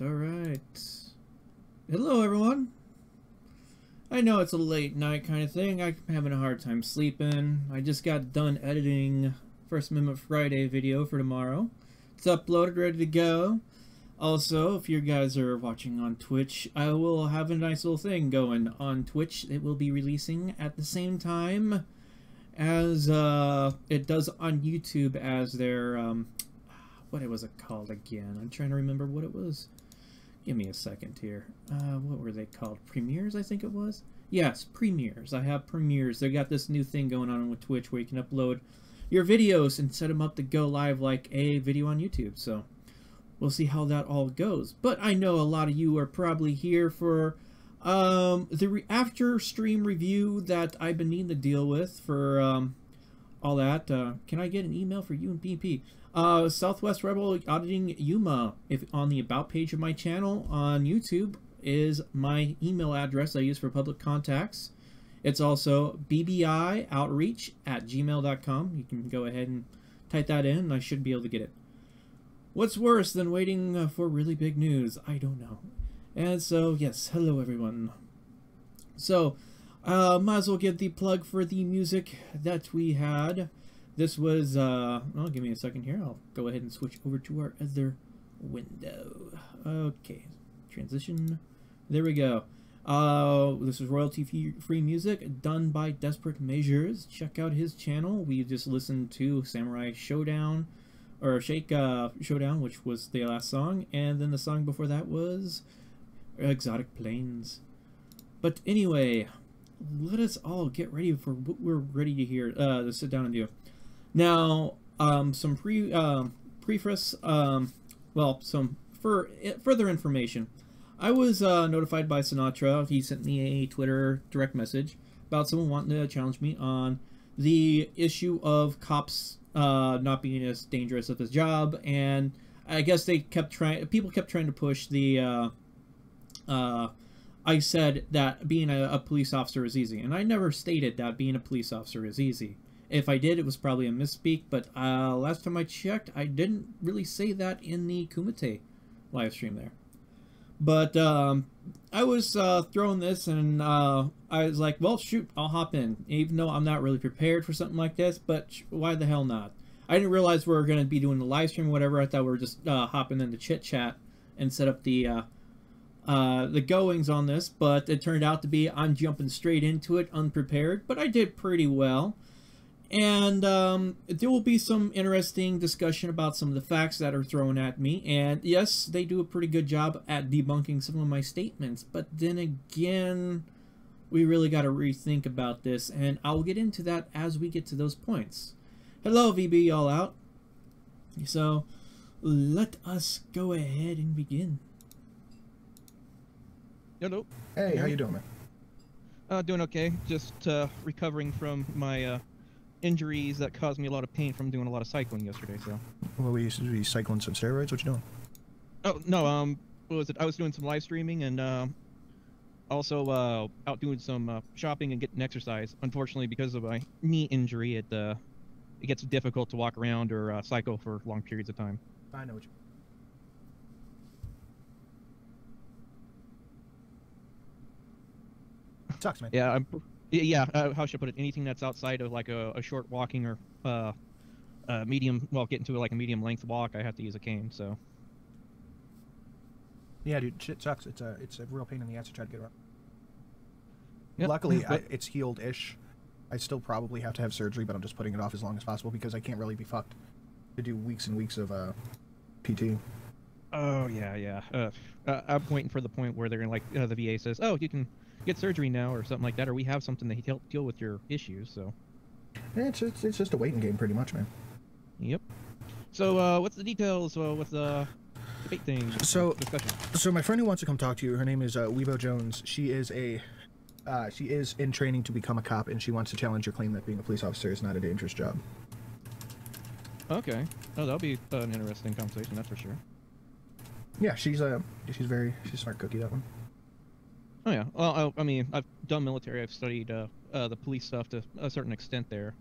all right. Hello, everyone. I know it's a late night kind of thing. I'm having a hard time sleeping. I just got done editing First Amendment Friday video for tomorrow. It's uploaded, ready to go. Also, if you guys are watching on Twitch, I will have a nice little thing going on Twitch. It will be releasing at the same time as it does on YouTube as their, what was it called again? I'm trying to remember what it was. Give me a second here. What were they called? Premieres, I think it was? Yes, premieres. I have premieres. They got this new thing going on with Twitch where you can upload your videos and set them up to go live like a video on YouTube. So we'll see how that all goes. But I know a lot of you are probably here for the after stream review that I've been needing to deal with for all that. Can I get an email for you and BP? Southwest Rebel Auditing Yuma. If on the about page of my channel on YouTube is my email address I use for public contacts. It's also bbioutreach@gmail.com. You can go ahead and type that in and I should be able to get it. What's worse than waiting for really big news? I don't know. And so, yes, hello everyone. So, might as well give the plug for the music that we had. This was, well, give me a second here. I'll go ahead and switch over to our other window. Okay, transition. There we go. This is royalty-free music done by Desperate Measures. Check out his channel. We just listened to Samurai Showdown, or Shake Showdown, which was the last song, and then the song before that was Exotic Plains. But anyway, let us all get ready for what we're ready to hear, to sit down and do. Now, some preface, well, some further information. I was notified by Sinatra. He sent me a Twitter direct message about someone wanting to challenge me on the issue of cops not being as dangerous at his job, and I guess they kept trying. People kept trying to push the. I said that being a police officer is easy, and I never stated that being a police officer is easy. If I did, it was probably a misspeak, but last time I checked, I didn't really say that in the Kumite live stream there. But I was throwing this, and I was like, well, shoot, I'll hop in, even though I'm not really prepared for something like this, but why the hell not? I didn't realize we were going to be doing the live stream or whatever. I thought we were just hopping into chit-chat and set up the goings on this, but it turned out to be I'm jumping straight into it unprepared, but I did pretty well. And there will be some interesting discussion about some of the facts that are thrown at me. And yes, they do a pretty good job at debunking some of my statements. But then again, we really got to rethink about this. And I'll get into that as we get to those points. Hello, VB all out. So let us go ahead and begin. Hello. Hey, how you doing, man? Doing okay. Just recovering from my injuries that caused me a lot of pain from doing a lot of cycling yesterday. So. Well, we used to be cycling some steroids. What you doing? Oh no. What was it? I was doing some live streaming and also out doing some shopping and getting exercise. Unfortunately, because of my knee injury, it gets difficult to walk around or cycle for long periods of time. I know what you. Sucks, man. Yeah. Yeah, how should I put it? Anything that's outside of like a short walking or medium, well, getting to like a medium length walk, I have to use a cane. So. Yeah, dude, shit sucks. It's a real pain in the ass to try to get around. Yep. Luckily, it's healed-ish. I still probably have to have surgery, but I'm just putting it off as long as possible because I can't really be fucked to do weeks and weeks of PT. Oh yeah. I'm waiting for the point where they're gonna like the VA says, oh, you can get surgery now or something like that, or we have something to help deal with your issues. So Yeah, it's just a waiting game, pretty much, man. Yep. So what's the details with the debate thing? So my friend who wants to come talk to you, her name is Weebo Jones. She is in training to become a cop, and she wants to challenge your claim that being a police officer is not a dangerous job. Okay. Oh, that'll be an interesting conversation, that's for sure. Yeah, she's a smart cookie, that one. Oh yeah. Well, I mean, I've done military. I've studied the police stuff to a certain extent there.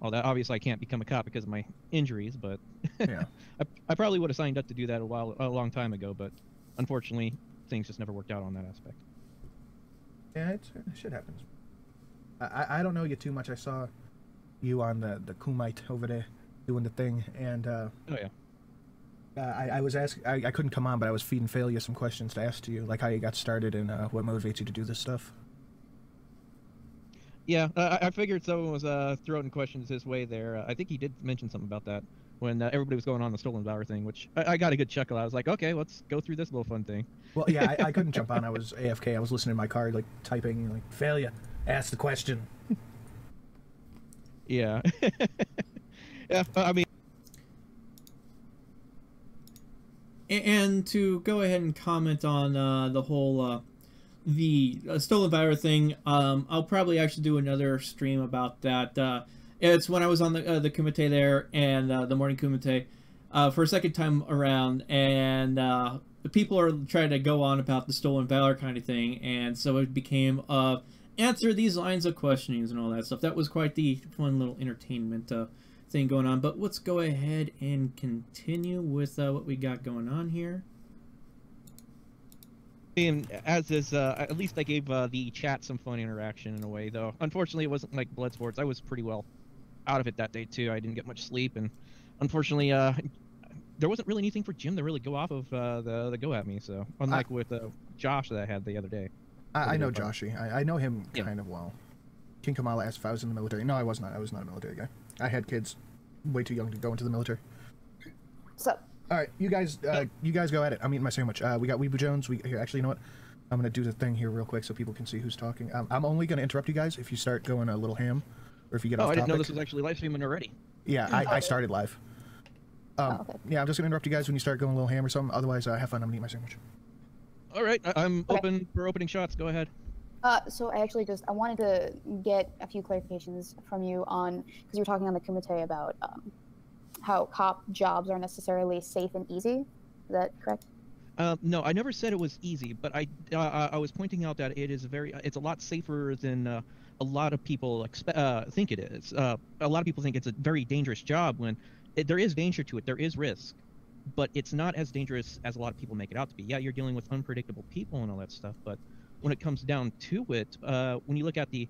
All that obviously I can't become a cop because of my injuries, but yeah, I probably would have signed up to do that a long time ago. But unfortunately, things just never worked out on that aspect. Yeah, shit happens. I don't know you too much. I saw you on the Kumite over there doing the thing, and Oh yeah. I was asking. I couldn't come on, but I was feeding Failure some questions to ask to you, like how you got started and what motivates you to do this stuff. Yeah, I figured someone was throwing questions his way there. I think he did mention something about that when everybody was going on the Stolen Valor thing, which I got a good chuckle. I was like, okay, let's go through this little fun thing. Well, yeah, I couldn't jump on. I was AFK. I was listening to my car, like typing, like Failure, ask the question. Yeah. Yeah, I mean. And to go ahead and comment on the whole the Stolen Valor thing, I'll probably actually do another stream about that. It's when I was on the Kumite there, and the morning Kumite for a second time around, and the people are trying to go on about the Stolen Valor kind of thing, and so it became answer these lines of questionings and all that stuff. That was quite the fun little entertainment thing going on. But let's go ahead and continue with what we got going on here. And as is, at least I gave the chat some fun interaction in a way, though. Unfortunately, it wasn't like blood sports. I was pretty well out of it that day, too. I didn't get much sleep, and unfortunately, there wasn't really anything for Jim to really go off of the go at me, so unlike with Josh that I had the other day. I know Joshy. I know him kind of well. King Kamala asked if I was in the military. No, I was not. I was not a military guy. I had kids way too young to go into the military. So. All right, you guys go at it. I'm eating my sandwich. We got Weebu Jones. Here, actually, you know what? I'm gonna do the thing here real quick so people can see who's talking. I'm only gonna interrupt you guys if you start going a little ham, or if you get off topic. I didn't know this was actually live streaming already. Yeah, I started live. Okay. Yeah, I'm just gonna interrupt you guys when you start going a little ham or something. Otherwise, have fun. I'm gonna eat my sandwich. All right, I'm open for opening shots. Go ahead. So I actually I wanted to get a few clarifications from you on, because you were talking on the Kumite about how cop jobs are necessarily safe and easy. Is that correct? No, I never said it was easy, but I was pointing out that it's a lot safer than a lot of people think it is. A lot of people think it's a very dangerous job when there is danger to it, there is risk, but it's not as dangerous as a lot of people make it out to be. Yeah, you're dealing with unpredictable people and all that stuff, but when it comes down to it, when you look at the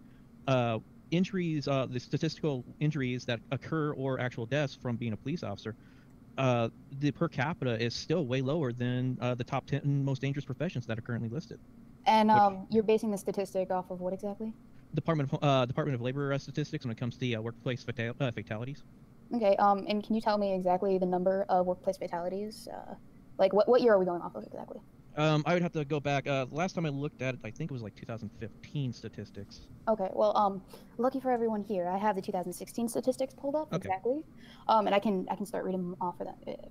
injuries, the statistical injuries that occur or actual deaths from being a police officer, the per capita is still way lower than the top 10 most dangerous professions that are currently listed. And you're basing the statistic off of what exactly? Department of Labor statistics when it comes to workplace fatalities. Okay, and can you tell me exactly the number of workplace fatalities? Like what year are we going off of exactly? I would have to go back. Last time I looked at it, I think it was like 2015 statistics. Okay, well, lucky for everyone here, I have the 2016 statistics pulled up exactly, and I can start reading them off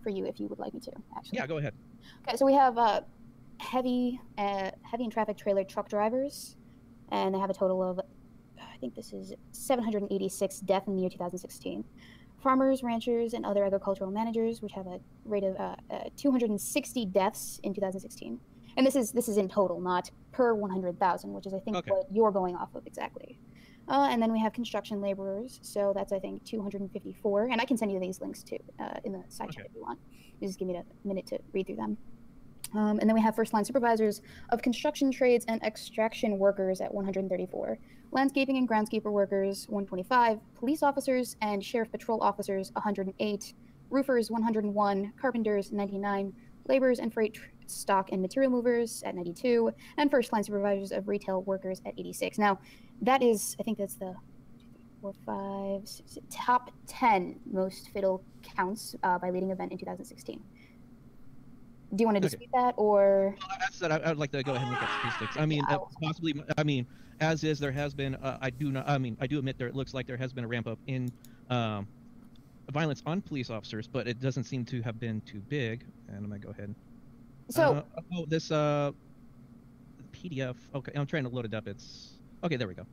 for you if you would like me to. Actually. Yeah, go ahead. Okay, so we have heavy and traffic trailer truck drivers, and they have a total of, I think this is 786 deaths in the year 2016. Farmers, ranchers, and other agricultural managers, which have a rate of 260 deaths in 2016. And this is in total, not per 100,000, which is, I think, what you're going off of exactly. And then we have construction laborers, so that's, I think, 254. And I can send you these links, too, in the side chat if you want. You just give me a minute to read through them. And then we have first-line supervisors of construction trades and extraction workers at 134. Landscaping and groundskeeper workers, 125. Police officers and sheriff patrol officers, 108. Roofers, 101. Carpenters, 99. Laborers and freight stock and material movers at 92. And first-line supervisors of retail workers at 86. Now, that is, I think that's the 4, 5, 6, top 10 most fatal counts by leading event in 2016. Do you want to dispute that, or? Well, that's that. I'd like to go ahead and look at statistics. I mean, possibly. I mean, as is, there has been. I do admit it looks like there has been a ramp up in violence on police officers, but it doesn't seem to have been too big. And I'm gonna go ahead. So. This PDF. Okay, I'm trying to load it up. It's okay. There we go.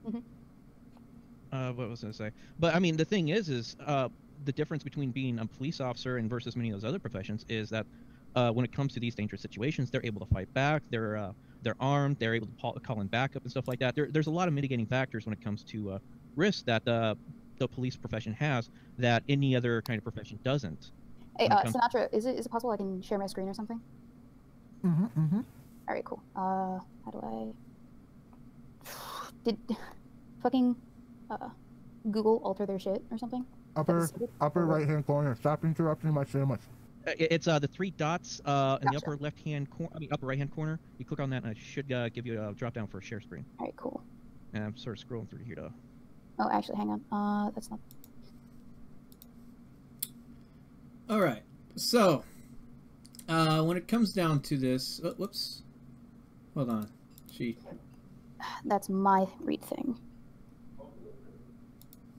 Mm-hmm. What was I gonna say? But I mean, the thing is the difference between being a police officer and versus many of those other professions is that. When it comes to these dangerous situations, they're able to fight back. They're armed. They're able to call in backup and stuff like that. There's a lot of mitigating factors when it comes to risk that the police profession has that any other kind of profession doesn't. Hey, Sinatra, is it possible I can share my screen or something? All right, cool. How do I? Did fucking Google alter their shit or something? Upper right-hand corner. Stop interrupting my sandwich. It's the three dots in the upper left-hand corner. I mean, upper right-hand corner. You click on that, and it should give you a drop-down for a share screen. All right, cool. And I'm sort of scrolling through here to. Oh, actually, hang on. That's not. All right. So, when it comes down to this, whoops, hold on. That's my read thing.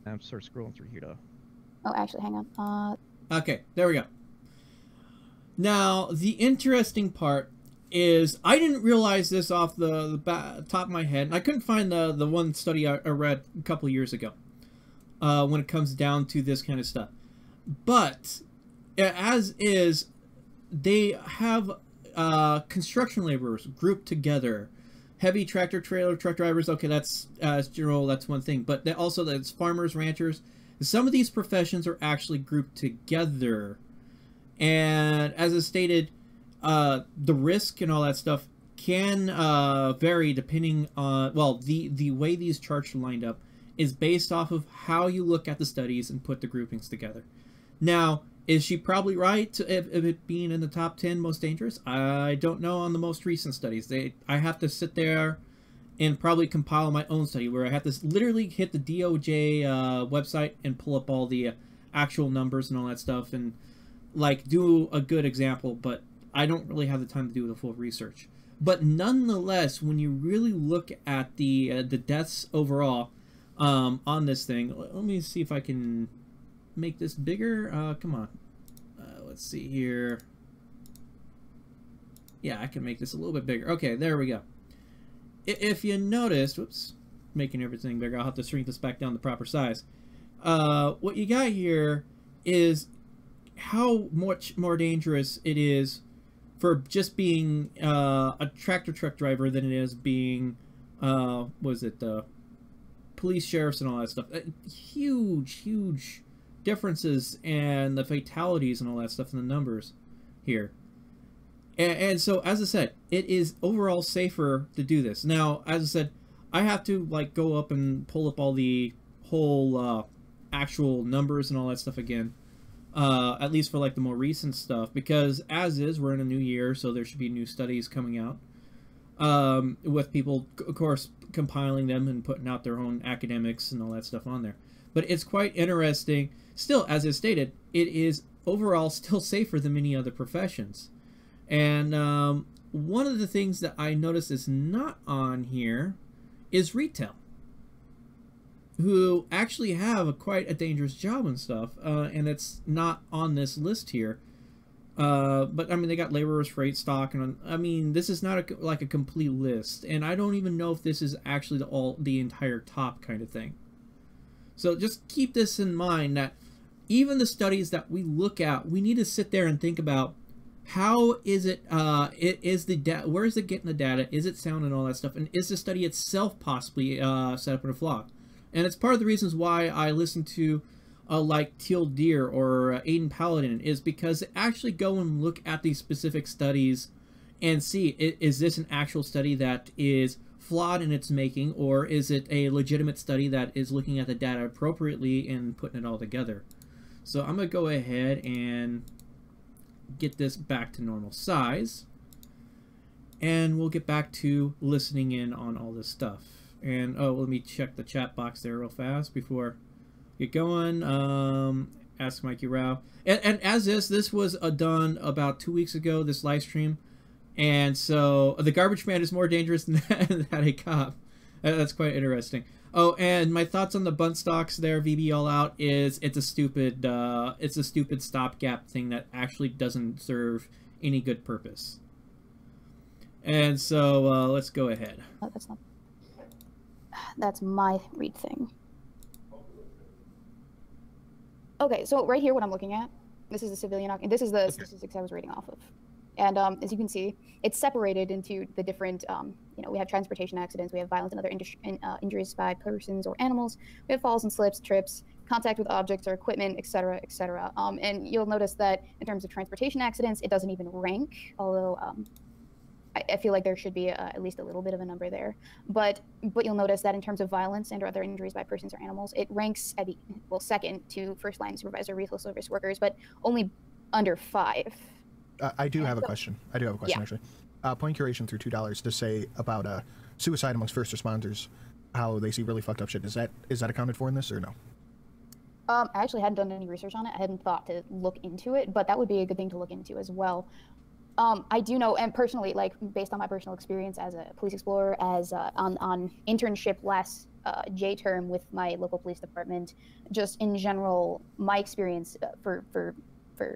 I'm sort of scrolling through here to. Oh, actually, hang on. Okay, there we go. Now, the interesting part is I didn't realize this off the top of my head. I couldn't find the one study I read a couple of years ago when it comes down to this kind of stuff. But, as is, they have construction laborers grouped together. Heavy tractor trailer truck drivers, okay, that's general, that's one thing. But also that's farmers, ranchers. Some of these professions are actually grouped together. And as I stated, the risk and all that stuff can vary depending on, well, the way these charts are lined up is based off of how you look at the studies and put the groupings together. Now, is she probably right if it being in the top 10 most dangerous? I don't know on the most recent studies. I have to sit there and probably compile my own study where I have to literally hit the DOJ website and pull up all the actual numbers and all that stuff and like do a good example, but I don't really have the time to do the full research. But nonetheless, when you really look at the deaths overall on this thing, let me see if I can make this bigger. Come on. Let's see here. Yeah, I can make this a little bit bigger. Okay, there we go. If you noticed, whoops, making everything bigger. I'll have to shrink this back down to the proper size. What you got here is how much more dangerous it is for just being a tractor truck driver than it is being, police, sheriffs, and all that stuff. Huge differences and the fatalities and all that stuff in the numbers here. And so, as I said, it is overall safer to do this. Now, as I said, I have to like go up and pull up all the whole actual numbers and all that stuff again. At least for like the more recent stuff, because as is, we're in a new year, so there should be new studies coming out with people, of course, compiling them and putting out their own academics and all that stuff on there. But it's quite interesting. Still, as I stated, it is overall still safer than many other professions. And one of the things that I noticed is not on here is retail, who actually have quite a dangerous job and stuff, and it's not on this list here. But I mean, they got laborers, freight, stock, and I mean, this is not like a complete list, and I don't even know if this is actually the entire top kind of thing. So just keep this in mind that even the studies that we look at, we need to sit there and think about how is it, where is it getting the data? Is it sound and all that stuff? And is the study itself possibly set up in a flaw? And it's part of the reasons why I listen to like Teal Deer or Aiden Paladin, is because they actually go and look at these specific studies and see, is this an actual study that is flawed in its making, or is it a legitimate study that is looking at the data appropriately and putting it all together? So I'm going to go ahead and get this back to normal size, and we'll get back to listening in on all this stuff. And oh, let me check the chat box there real fast before we get going. Ask Mikey Rao, and as this was done about 2 weeks ago, this live stream, and so the garbage man is more dangerous than a cop. That's quite interesting. Oh, and my thoughts on the bunt stocks there, VB all out, is it's a stupid stopgap thing that actually doesn't serve any good purpose. And so let's go ahead. Oh, that's my read thing. Okay, so right here, what I'm looking at, this is the civilian, and this is the statistics I was reading off of. And as you can see, it's separated into the different, we have transportation accidents, we have violent and other injuries by persons or animals, we have falls and slips, trips, contact with objects or equipment, etc., etc. And you'll notice that in terms of transportation accidents, it doesn't even rank, although I feel like there should be at least a little bit of a number there. But you'll notice that in terms of violence and or other injuries by persons or animals, it ranks at the second to first line supervisor lethal service workers, but only under 5. I do have a question. Yeah. Actually. Point curation through $2 to say about suicide amongst first responders, how they see really fucked up shit. Is that accounted for in this or no? I actually hadn't done any research on it. I hadn't thought to look into it, but that would be a good thing to look into as well. I do know, and personally, like based on my personal experience as a police explorer, as on internship last J term with my local police department, just in general, my experience for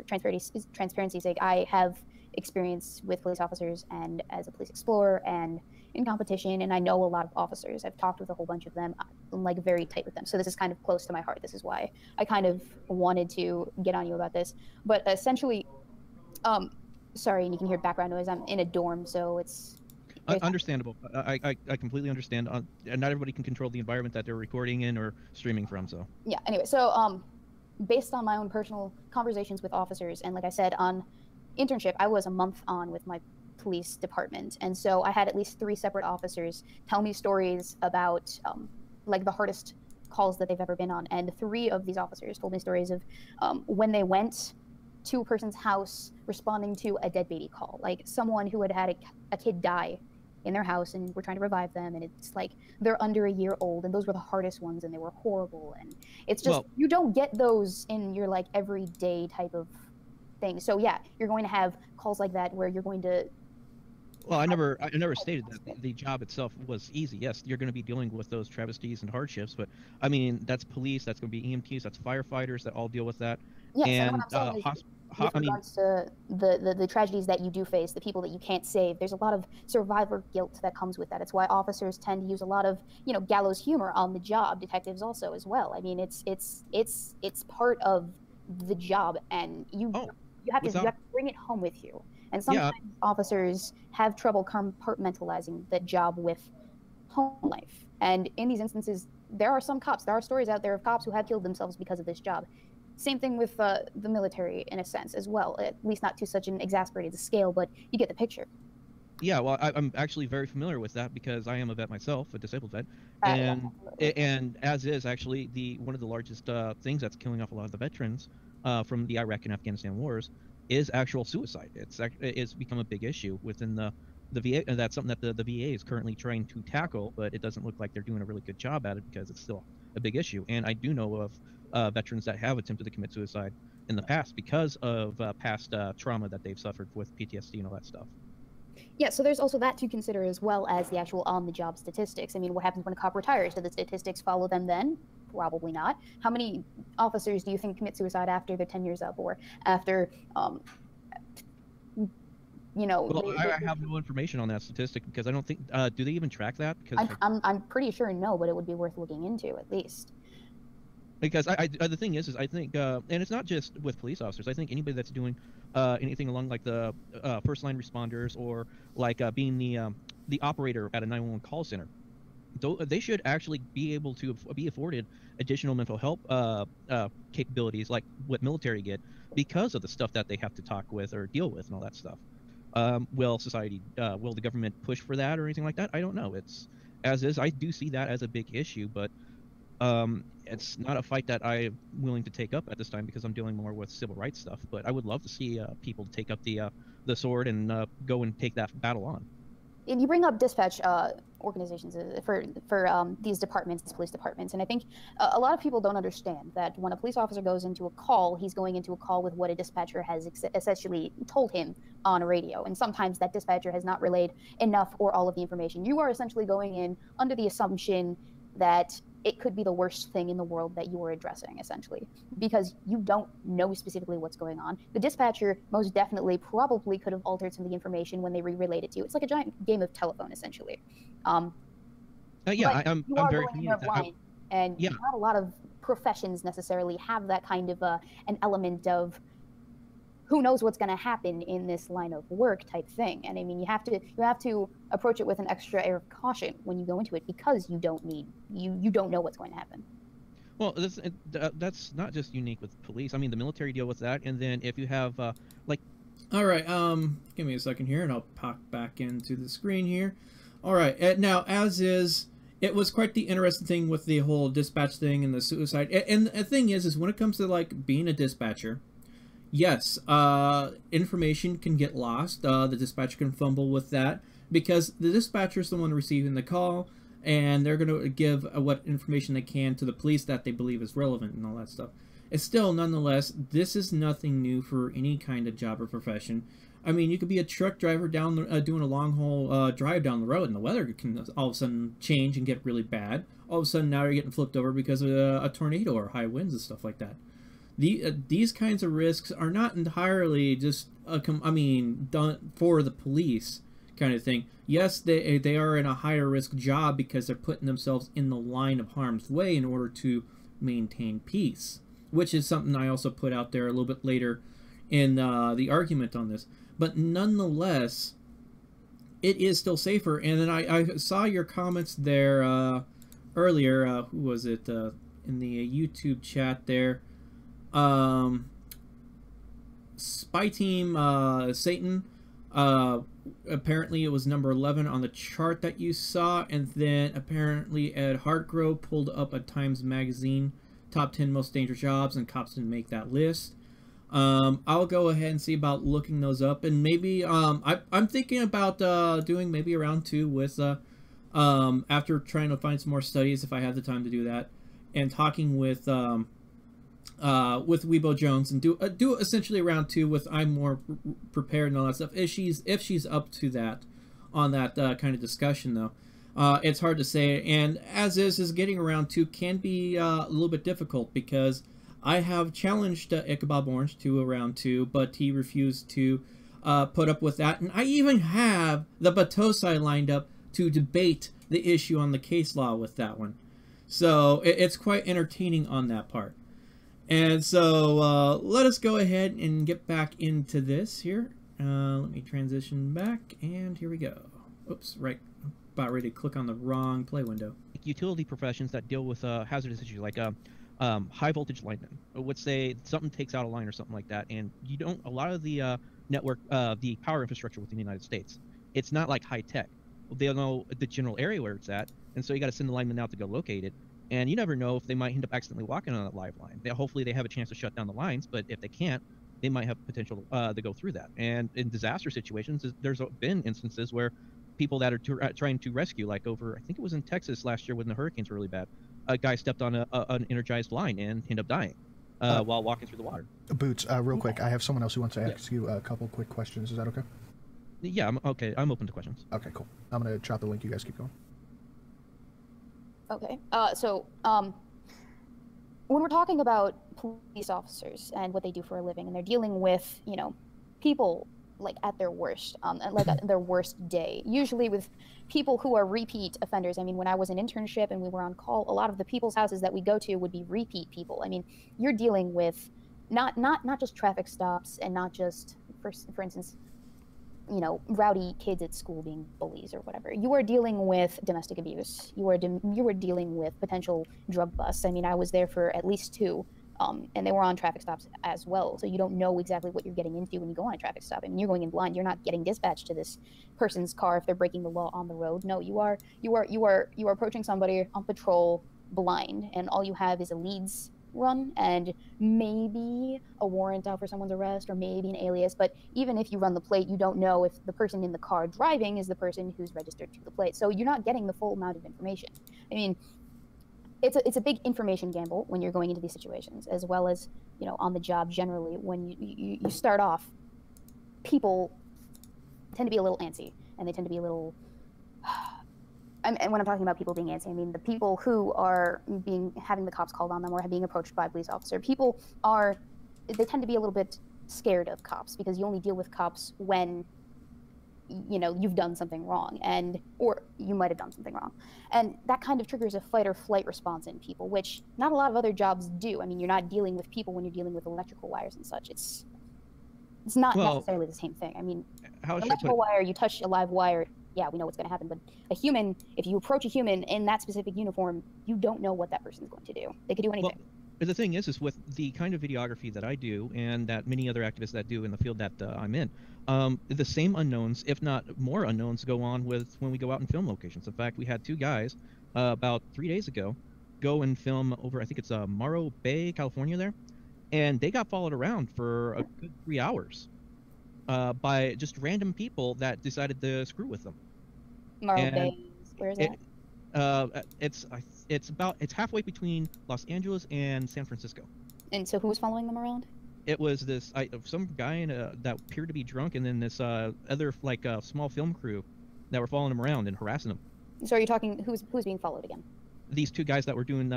transparency's sake, I have experience with police officers and as a police explorer and in competition, and I know a lot of officers. I've talked with a whole bunch of them. I'm like very tight with them, so this is kind of close to my heart. This is why I kind of wanted to get on you about this. But essentially, sorry, and you can hear background noise. I'm in a dorm, so it's understandable. I completely understand. And not everybody can control the environment that they're recording in or streaming from. So yeah. Anyway, so based on my own personal conversations with officers, and like I said, on internship, I was a month on with my police department, and so I had at least 3 separate officers tell me stories about like the hardest calls that they've ever been on, and 3 of these officers told me stories of when they went to a person's house responding to a dead baby call, like someone who had a kid die in their house and we're trying to revive them, and it's like they're under a year old, and those were the hardest ones and they were horrible, and it's just you don't get those in your like everyday type of thing. So yeah, you're going to have calls like that where you're going to I never stated that the job itself was easy. Yes, you're going to be dealing with those travesties and hardships, but I mean, that's police, that's going to be EMTs, that's firefighters that all deal with that. Yes, and with regards to the tragedies that you do face, the people that you can't save, there's a lot of survivor guilt that comes with that. It's why officers tend to use a lot of, you know, gallows humor on the job. Detectives also as well. I mean, it's part of the job, and you have to bring it home with you. And sometimes officers have trouble compartmentalizing the job with home life. And in these instances, there are stories out there of cops who have killed themselves because of this job. Same thing with the military in a sense as well, at least not to such an exasperated scale, but you get the picture. Yeah, well, I'm actually very familiar with that because I am a vet myself, a disabled vet, and as is actually one of the largest things that's killing off a lot of the veterans from the Iraq and Afghanistan wars is actual suicide. It's become a big issue within the VA, and that's something that the VA is currently trying to tackle, but it doesn't look like they're doing a really good job at it because it's still a big issue. And I do know of veterans that have attempted to commit suicide in the past because of past trauma that they've suffered with PTSD and all that stuff. Yeah, so there's also that to consider as well as the actual on-the-job statistics. I mean, what happens when a cop retires? Do the statistics follow them then? Probably not. How many officers do you think commit suicide after their 10 years up, or after, you know? Well, I have no information on that statistic because I don't think, do they even track that? Because I'm pretty sure no, but it would be worth looking into at least. Because the thing is I think, and it's not just with police officers. I think anybody that's doing anything along like the first line responders or like being the operator at a 911 call center, they should actually be able to be afforded additional mental health capabilities like what military get because of the stuff that they have to talk with or deal with and all that stuff. Will the government push for that or anything like that? I don't know. It's as is. I do see that as a big issue, but it's not a fight that I'm willing to take up at this time because I'm dealing more with civil rights stuff. But I would love to see people take up the sword and go and take that battle on. And you bring up dispatch organizations for these departments, these police departments, and I think a lot of people don't understand that when a police officer goes into a call, he's going into a call with what a dispatcher has essentially told him on a radio, and sometimes that dispatcher has not relayed enough or all of the information. You are essentially going in under the assumption that it could be the worst thing in the world that you are addressing, essentially, because you don't know specifically what's going on. The dispatcher most definitely probably could have altered some of the information when they relayed it to you. It's like a giant game of telephone, essentially. I'm very familiar with that. And not a lot of professions necessarily have that kind of an element of who knows what's going to happen in this line of work type thing. And I mean, you have to approach it with an extra air of caution when you go into it because you don't know what's going to happen. Well, that's not just unique with police. I mean, the military deal with that, and then if you have like All right, give me a second here, and I'll pop back into the screen here. All right, now, as is, it was quite the interesting thing with the whole dispatch thing and the suicide. And the thing is when it comes to, like, being a dispatcher, yes, information can get lost. The dispatcher can fumble with that, because the dispatcher is the one receiving the call, and they're going to give what information they can to the police that they believe is relevant and all that stuff. It's still, nonetheless, this is nothing new for any kind of job or profession. I mean, you could be a truck driver down the, doing a long haul drive down the road, and the weather can all of a sudden change and get really bad. All of a sudden, now you're getting flipped over because of a tornado or high winds and stuff like that. These kinds of risks are not entirely just, done for the police kind of thing. Yes, they are in a higher risk job because they're putting themselves in the line of harm's way in order to maintain peace, which is something I also put out there a little bit later in the argument on this. But nonetheless, it is still safer. And then I saw your comments there earlier. Who was it? In the YouTube chat there. Spy Team Satan. Apparently it was number 11 on the chart that you saw. And then apparently Ed Hartgrove pulled up a Times Magazine top 10 most dangerous jobs, and cops didn't make that list. I'll go ahead and see about looking those up, and maybe I'm thinking about doing maybe a round 2 with after trying to find some more studies, if I have the time to do that, and talking with Weibo Jones, and do essentially a round 2 with I'm more prepared and all that stuff, if she's up to that on that kind of discussion though. It's hard to say, and as is getting around to can be a little bit difficult, because I have challenged Ichabod Orange to a round 2, but he refused to put up with that, and I even have the Batosai lined up to debate the issue on the case law with that one. So it's quite entertaining on that part. And so let us go ahead and get back into this here. Let me transition back, and here we go. Oops, right. About ready to click on the wrong play window. Utility professions that deal with hazardous issues like high voltage linemen. Would say something takes out a line or something like that, and you don't. A lot of the network, the power infrastructure within the United States, it's not like high tech. They'll know the general area where it's at, and so you got to send the lineman out to go locate it. And you never know if they might end up accidentally walking on that live line. Hopefully they have a chance to shut down the lines, but if they can't, they might have potential to go through that. And in disaster situations, there's been instances where people that are trying to rescue, like over, I think it was in Texas last year when the hurricanes were really bad, a guy stepped on an energized line and ended up dying while walking through the water. Boots, real quick, I have someone else who wants to ask you a couple quick questions. Is that okay? Yeah, okay. I'm open to questions. Okay, cool. I'm going to drop the link. You guys keep going. Okay. When we're talking about police officers and what they do for a living, and they're dealing with, you know, people like at their worst, like at their worst day, usually with people who are repeat offenders. I mean, when I was in internship and we were on call, a lot of the people's houses that we go to would be repeat people. I mean, you're dealing with not just traffic stops, and not just, for instance, you know, rowdy kids at school being bullies or whatever. You are dealing with domestic abuse. You are dealing with potential drug busts. I mean, I was there for at least 2, and they were on traffic stops as well. So you don't know exactly what you're getting into when you go on a traffic stop. I mean, you're going in blind. You're not getting dispatched to this person's car if they're breaking the law on the road. No, you are approaching somebody on patrol blind, and all you have is a leads run and maybe a warrant out for someone's arrest, or maybe an alias. But even if you run the plate, you don't know if the person in the car driving is the person who's registered to the plate. So you're not getting the full amount of information. I mean, it's a big information gamble when you're going into these situations, as well as, you know, on the job generally. When you start off, people tend to be a little antsy, and they tend to be a little and when I'm talking about people being antsy, I mean the people who are having the cops called on them or being approached by a police officer. They tend to be a little bit scared of cops, because you only deal with cops when, you know, you've done something wrong, or you might have done something wrong. And that kind of triggers a fight or flight response in people, which not a lot of other jobs do. I mean, you're not dealing with people when you're dealing with electrical wires and such. It's not necessarily the same thing. I mean, electrical wire, you touch a live wire, yeah, we know what's going to happen. But a human, if you approach a human in that specific uniform, you don't know what that person's going to do. They could do anything. the thing is with the kind of videography that I do and that many other activists that do in the field that I'm in, the same unknowns, if not more unknowns, go on with when we go out and film locations. In fact, we had 2 guys about 3 days ago go and film over, I think it's Morro Bay, California there, and they got followed around for a good 3 hours by just random people that decided to screw with them. Morro Bay, where is that? It's halfway between Los Angeles and San Francisco. And so who was following them around? It was this some guy that appeared to be drunk, and then this other small film crew that were following him around and harassing him. So are you talking who's being followed again? These 2 guys that were doing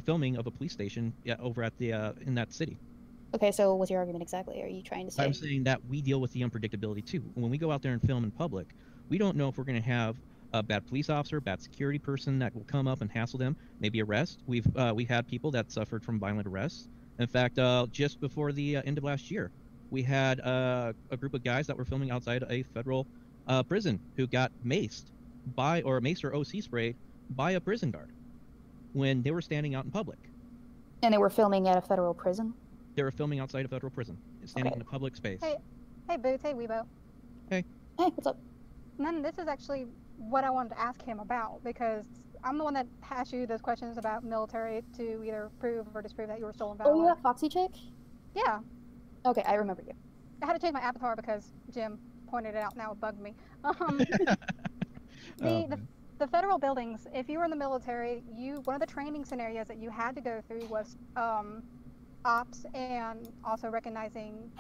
filming of a police station over at the in that city. Okay, so what's your argument exactly? Are you trying to say? I'm saying that we deal with the unpredictability too. When we go out there and film in public, we don't know if we're going to have a bad police officer, bad security person that will come up and hassle them, maybe arrest. We had people that suffered from violent arrests. In fact, just before the end of last year, we had a group of guys that were filming outside a federal prison who got maced or OC sprayed by a prison guard when they were standing out in public. And they were filming at a federal prison? They were filming outside a federal prison, standing in a public space. Hey, Boots. Hey, Weibo. Hey, what's up? None. This is actually what I wanted to ask him about, because I'm the one that asked you those questions about military to either prove or disprove that you were stolen valor. Oh, you that Foxy chick? Yeah. Okay, I remember you. I had to change my avatar because Jim pointed it out. Now it bugged me. The federal buildings. If you were in the military, one of the training scenarios that you had to go through was ops and also recognizing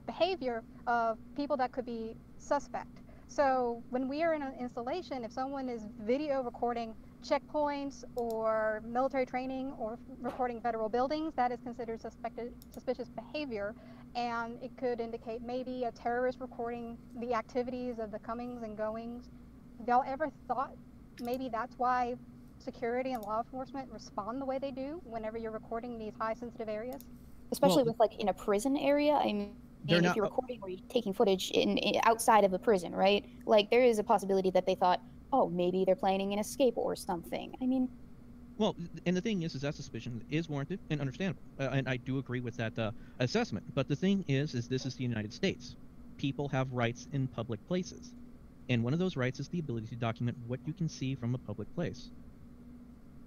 behavior of people that could be suspect. So when we are in an installation, if someone is video recording checkpoints or military training or recording federal buildings, that is considered suspicious behavior, and it could indicate maybe a terrorist recording the activities of the comings and goings. Have y'all ever thought maybe that's why security and law enforcement respond the way they do whenever you're recording these high sensitive areas? Especially with in a prison area. I mean, if you're recording or you're taking footage in outside of a prison, right? Like, there is a possibility that they thought, oh, maybe they're planning an escape or something. I mean, well, and the thing is that suspicion is warranted and understandable, and I do agree with that assessment. But the thing is this is the United States. People have rights in public places, and one of those rights is the ability to document what you can see from a public place.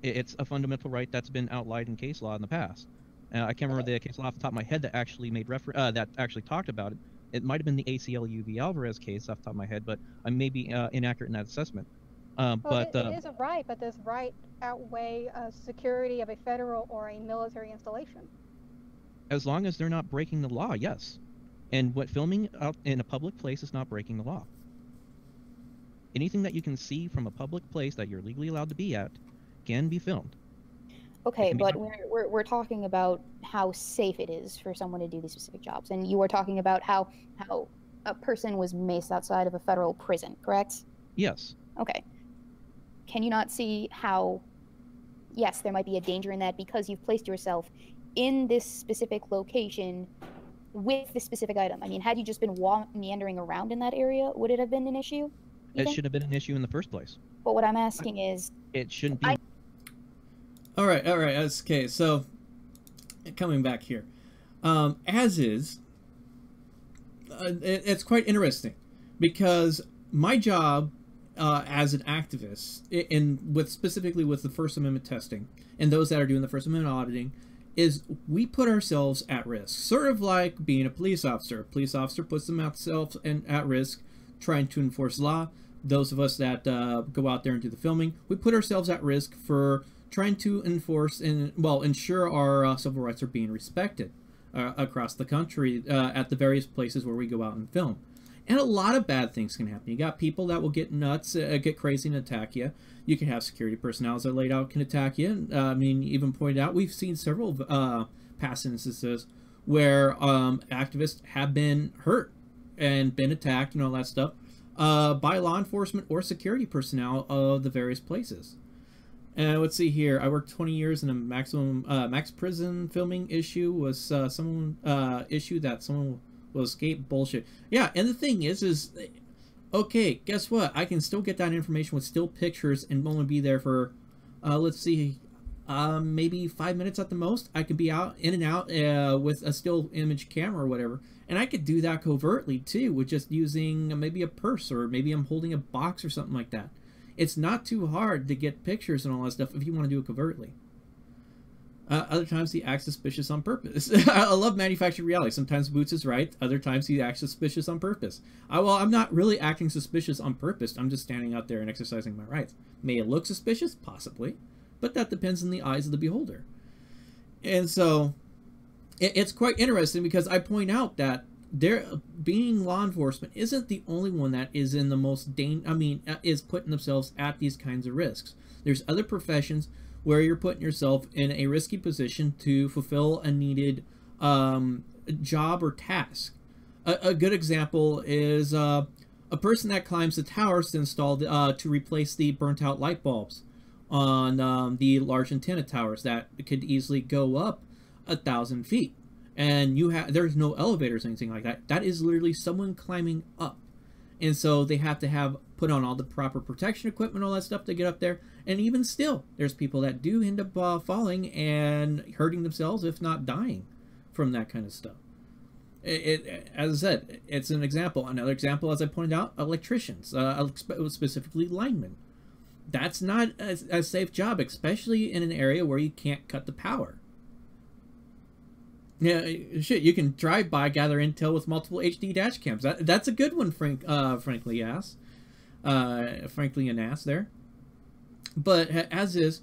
It's a fundamental right that's been outlined in case law in the past. I can't remember the case law off the top of my head that actually made that actually talked about it. It might have been the ACLU v. Alvarez case off the top of my head, but I may be inaccurate in that assessment. It is a right, but does right outweigh security of a federal or a military installation? As long as they're not breaking the law, yes. And what filming out in a public place is not breaking the law. Anything that you can see from a public place that you're legally allowed to be at can be filmed. Okay, but we're talking about how safe it is for someone to do these specific jobs, and you were talking about how a person was maced outside of a federal prison, correct? Yes. Okay. Can you not see how, yes, there might be a danger in that because you've placed yourself in this specific location with this specific item? I mean, had you just been meandering around in that area, would it have been an issue? It should have been an issue in the first place. But what I'm asking is... It shouldn't be... All right. Okay, so coming back here, as is, it's quite interesting because my job as an activist, specifically with the First Amendment testing and those that are doing the First Amendment auditing, is we put ourselves at risk, sort of like being a police officer. A police officer puts themselves at risk trying to enforce law. Those of us that go out there and do the filming, we put ourselves at risk for trying to enforce and, well, ensure our civil rights are being respected across the country at the various places where we go out and film. And a lot of bad things can happen. You got people that will get nuts, get crazy and attack you. You can have security personnel that are laid out can attack you. I mean, even pointed out, we've seen several past instances where activists have been hurt and been attacked and all that stuff by law enforcement or security personnel of the various places. Let's see here. I worked 20 years in a max prison filming issue. Was someone issue that someone will escape? Bullshit. Yeah, and the thing is okay, guess what? I can still get that information with still pictures and only be there for let's see, maybe 5 minutes at the most. I could be out in and out with a still image camera or whatever, and I could do that covertly too, with just using maybe a purse, or maybe I'm holding a box or something like that. It's not too hard to get pictures and all that stuff if you want to do it covertly. Other times he acts suspicious on purpose. I love manufactured reality. Sometimes Boots is right. Other times he acts suspicious on purpose. Well, I'm not really acting suspicious on purpose. I'm just standing out there and exercising my rights. May it look suspicious? Possibly. But that depends on the eyes of the beholder. And so it's quite interesting, because I point out that being law enforcement isn't the only one that is in the most is putting themselves at these kinds of risks. There's other professions where you're putting yourself in a risky position to fulfill a needed job or task. A good example is a person that climbs the towers to install to replace the burnt out light bulbs on the large antenna towers that could easily go up 1,000 feet. And there's no elevators or anything like that. That is literally someone climbing up. And so they have to put on all the proper protection equipment, all that stuff to get up there. And even still, there's people that do end up falling and hurting themselves, if not dying, from that kind of stuff. As I said, it's an example. Another example, as I pointed out, electricians, specifically linemen. That's not a safe job, especially in an area where you can't cut the power. Yeah, shit, you can drive by, gather intel with multiple HD dash cams. That's a good one, frankly an ass there. But as is,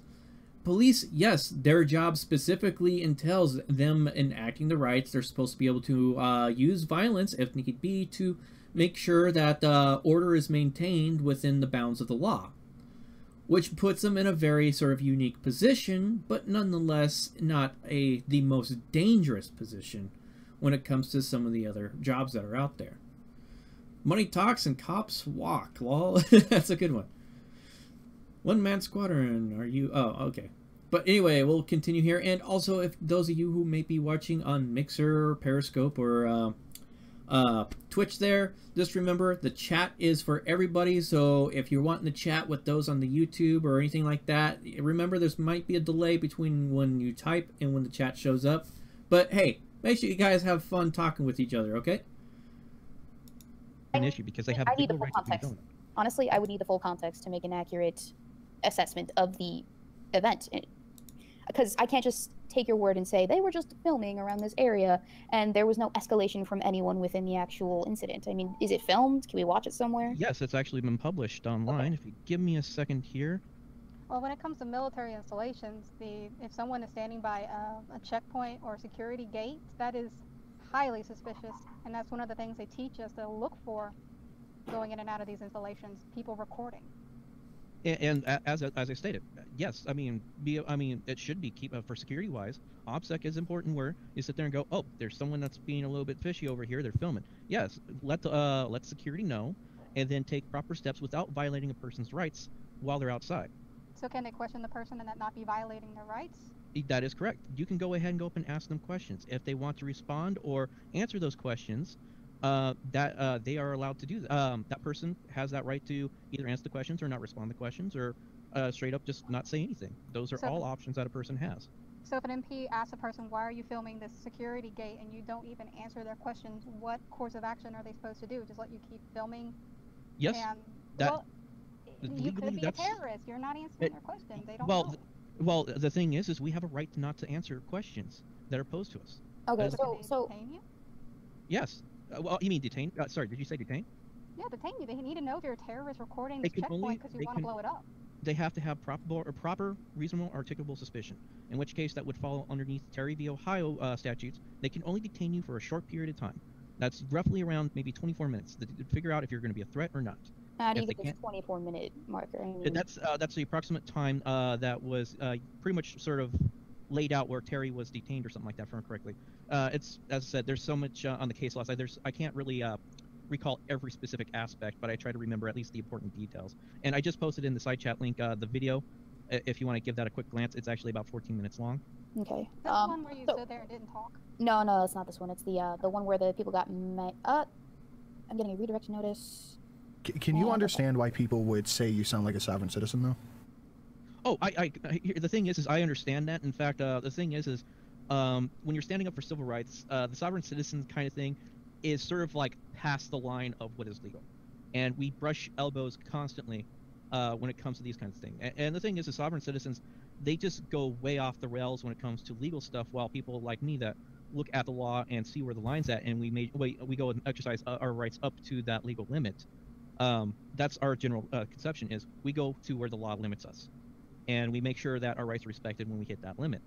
police, yes, their job specifically entails them enacting the rights. They're supposed to be able to use violence, if need be, to make sure that order is maintained within the bounds of the law, which puts them in a very sort of unique position, but nonetheless not the most dangerous position when it comes to some of the other jobs that are out there. Money talks and cops walk. Lol. That's a good one. One man squadron. Are you? Oh, okay. But anyway, we'll continue here. And also, if those of you who may be watching on Mixer, Periscope, or Twitch there, just remember the chat is for everybody. So if you're wanting to chat with those on the YouTube or anything like that, remember there might be a delay between when you type and when the chat shows up. But hey, make sure you guys have fun talking with each other, okay? An issue because they have I need the legal full right to context. Honestly, I would need the full context to make an accurate assessment of the event, because I can't just take your word and say they were just filming around this area and there was no escalation from anyone within the actual incident. I mean, is it filmed? Can we watch it somewhere? Yes, it's actually been published online. Okay. If you give me a second here. Well, when it comes to military installations, if someone is standing by a checkpoint or security gate, that is highly suspicious, and that's one of the things they teach us to look for going in and out of these installations, people recording. And as I stated, yes, I mean, it should be for security wise. OPSEC is important where you sit there and go, oh, there's someone that's being a little bit fishy over here. They're filming. Yes, let security know, and then take proper steps without violating a person's rights while they're outside. So can they question the person and that not be violating their rights? That is correct. You can go ahead and go up and ask them questions if they want to respond or answer those questions. They are allowed to do that. That person has that right to either answer the questions or not respond to questions, or straight up just not say anything. Those are all options that a person has. So if an MP asks a person, why are you filming this security gate, and you don't even answer their questions, what course of action are they supposed to do? Just let you keep filming? Yes. And, you could be a terrorist. You're not answering their questions. They don't know. Well, the thing is we have a right not to answer questions that are posed to us. Okay, so detain you? Yes. Well, you mean detain? Sorry, did you say detain? Yeah, detain you. They need to know if you're a terrorist recording this checkpoint because you want to blow it up. They have to have proper, reasonable, articulable suspicion. In which case, that would fall underneath Terry v. Ohio statutes. They can only detain you for a short period of time. That's roughly around maybe 24 minutes to figure out if you're going to be a threat or not. How do you get this 24-minute marker? I mean, that's the approximate time that was pretty much sort of laid out where Terry was detained or something like that, if I remember correctly. It's, as I said, there's so much on the case law side. I can't really recall every specific aspect, but I try to remember at least the important details. And I just posted in the side chat link the video. If you want to give that a quick glance, it's actually about 14 minutes long. Okay. That's the one where you stood there and didn't talk? No, that's not this one. It's the one where the people got I'm getting a redirection notice. Can you understand why people would say you sound like a sovereign citizen, though? Oh, the thing is I understand that. In fact, the thing is when you're standing up for civil rights, the sovereign citizen kind of thing is sort of like past the line of what is legal, and we brush elbows constantly when it comes to these kinds of things. And the thing is, the sovereign citizens, they just go way off the rails when it comes to legal stuff, while people like me that look at the law and see where the line's at, and we go and exercise our rights up to that legal limit. That's our general conception, is we go to where the law limits us, and we make sure that our rights are respected when we hit that limit.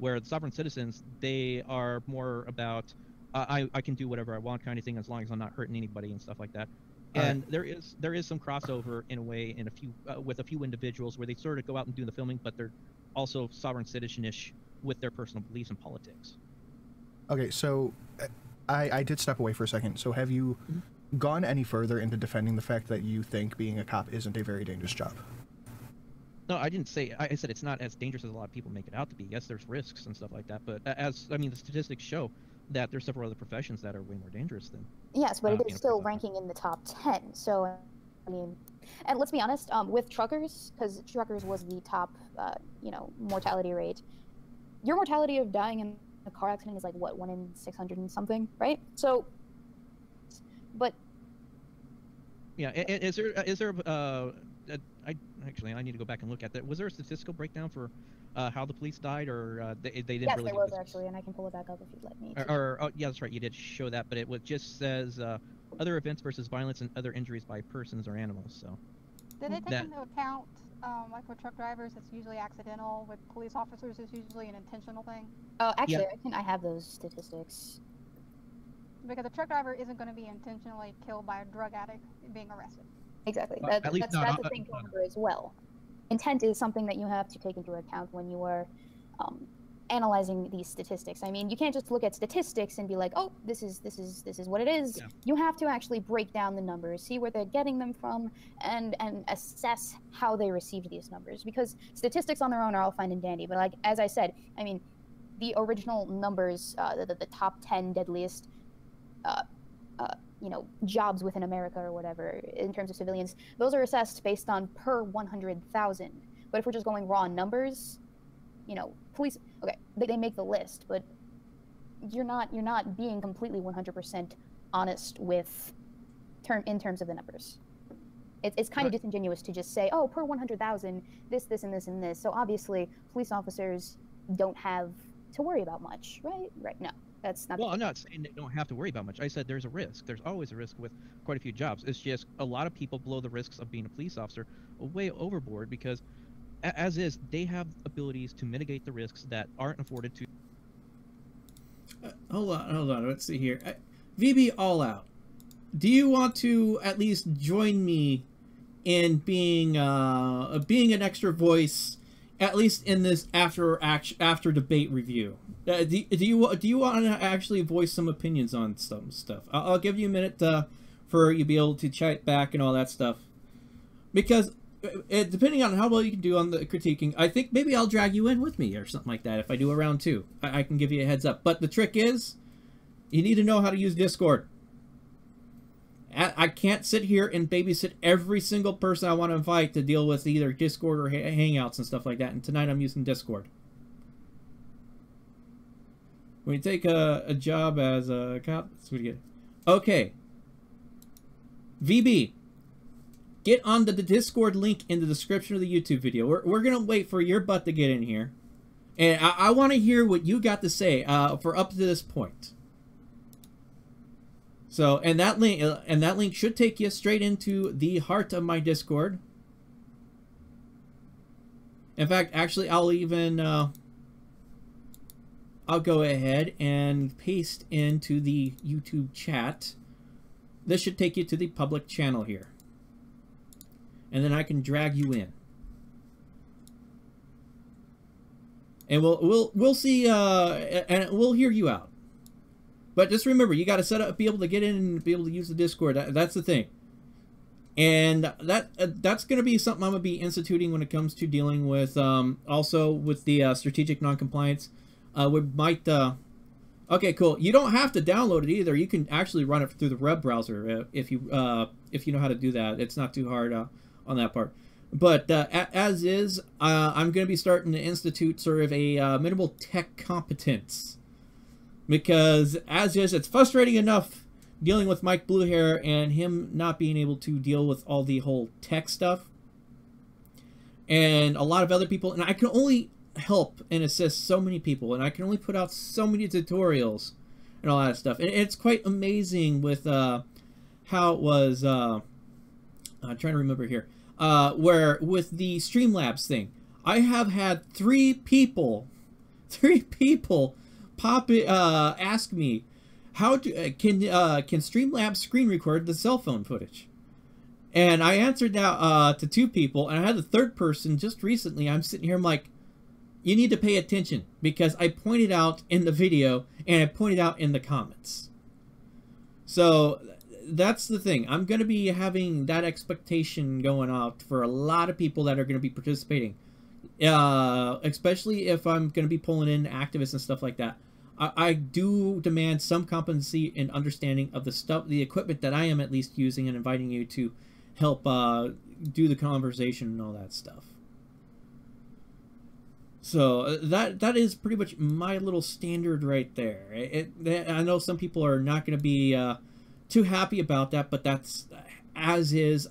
Where the sovereign citizens, they are more about I can do whatever I want kind of thing, as long as I'm not hurting anybody and stuff like that. And there is some crossover in a way in a few with a few individuals where they sort of go out and do the filming, but they're also sovereign citizen-ish with their personal beliefs and politics. Okay, so I did step away for a second. So have you gone any further into defending the fact that you think being a cop isn't a very dangerous job? No, I didn't say. I said it's not as dangerous as a lot of people make it out to be. Yes, there's risks and stuff like that, but the statistics show that there's several other professions that are way more dangerous than. Yes, but it is still ranking in the top 10. So, I mean, and let's be honest, with truckers, because truckers was the top, mortality rate. Your mortality of dying in a car accident is like what, 1 in 600 and something, right? So, but. Yeah, is there I need to go back and look at that. Was there a statistical breakdown for how the police died, or they didn't yes, really? Yes, there was actually, and I can pull it back up if you'd let me. Yeah, that's right. You did show that, but it just says other events versus violence and other injuries by persons or animals. So. Did they take into account, like with truck drivers, it's usually accidental. With police officers, it's usually an intentional thing. Oh, actually, yeah. I have those statistics. Because a truck driver isn't going to be intentionally killed by a drug addict being arrested. Exactly. That's the thing to remember as well. Intent is something that you have to take into account when you are analyzing these statistics. I mean, you can't just look at statistics and be like, "Oh, this is what it is." Yeah. You have to actually break down the numbers, see where they're getting them from, and assess how they received these numbers. Because statistics on their own are all fine and dandy, but like as I said, I mean, the original numbers, the top 10 deadliest. Jobs within America or whatever, in terms of civilians, those are assessed based on per 100,000. But if we're just going raw numbers, police, okay, they make the list, but you're not being completely 100% honest with in terms of the numbers. It's kind of disingenuous to just say, oh, per 100,000, this, and this, and this. So obviously, police officers don't have to worry about much, right? Right, no. That's not. Well, I'm not saying they don't have to worry about much. I said there's a risk. There's always a risk with quite a few jobs. It's just a lot of people blow the risks of being a police officer way overboard because, as is, they have abilities to mitigate the risks that aren't afforded to. Hold on. Let's see here. VB All Out. Do you want to at least join me in being an extra voice? At least in this after debate review, do you want to actually voice some opinions on some stuff? I'll give you a minute for you to be able to chat back and all that stuff, because depending on how well you can do on the critiquing, I think maybe I'll drag you in with me or something like that if I do a round 2. I can give you a heads up. But the trick is, you need to know how to use Discord. I can't sit here and babysit every single person I want to invite to deal with either Discord or Hangouts and stuff like that. And tonight I'm using Discord. When you take a job as a cop, that's what you get. Okay. VB, get on the Discord link in the description of the YouTube video. We're going to wait for your butt to get in here. And I want to hear what you got to say for up to this point. So, and that link should take you straight into the heart of my Discord. In fact, actually, I'll even I'll go ahead and paste into the YouTube chat. This should take you to the public channel here, and then I can drag you in, and we'll see, and we'll hear you out. But just remember, you got to set up, be able to get in and be able to use the Discord. That's the thing. And that's going to be something I'm going to be instituting when it comes to dealing with, also with the strategic non-compliance. We might, okay, cool. You don't have to download it either. You can actually run it through the web browser if you know how to do that. It's not too hard on that part. But as is, I'm going to be starting to institute sort of a minimal tech competence. Because as is, it's frustrating enough dealing with Mike Bluehair and him not being able to deal with all the whole tech stuff. And a lot of other people. And I can only help and assist so many people. And I can only put out so many tutorials and all that stuff. And it's quite amazing with how it was... I'm trying to remember here. Where with the Streamlabs thing, I have had three people ask me how to can Streamlabs screen record the cell phone footage, and I answered now to two people, and I had the third person just recently. I'm sitting here, I'm like, you need to pay attention because I pointed out in the video and I pointed out in the comments. So that's the thing. I'm going to be having that expectation going out for a lot of people that are going to be participating. Especially if I'm going to be pulling in activists and stuff like that. I do demand some competency and understanding of the equipment that I am at least using, and inviting you to help do the conversation and all that stuff. So that is pretty much my little standard right there. I know some people are not going to be too happy about that, but that's as is.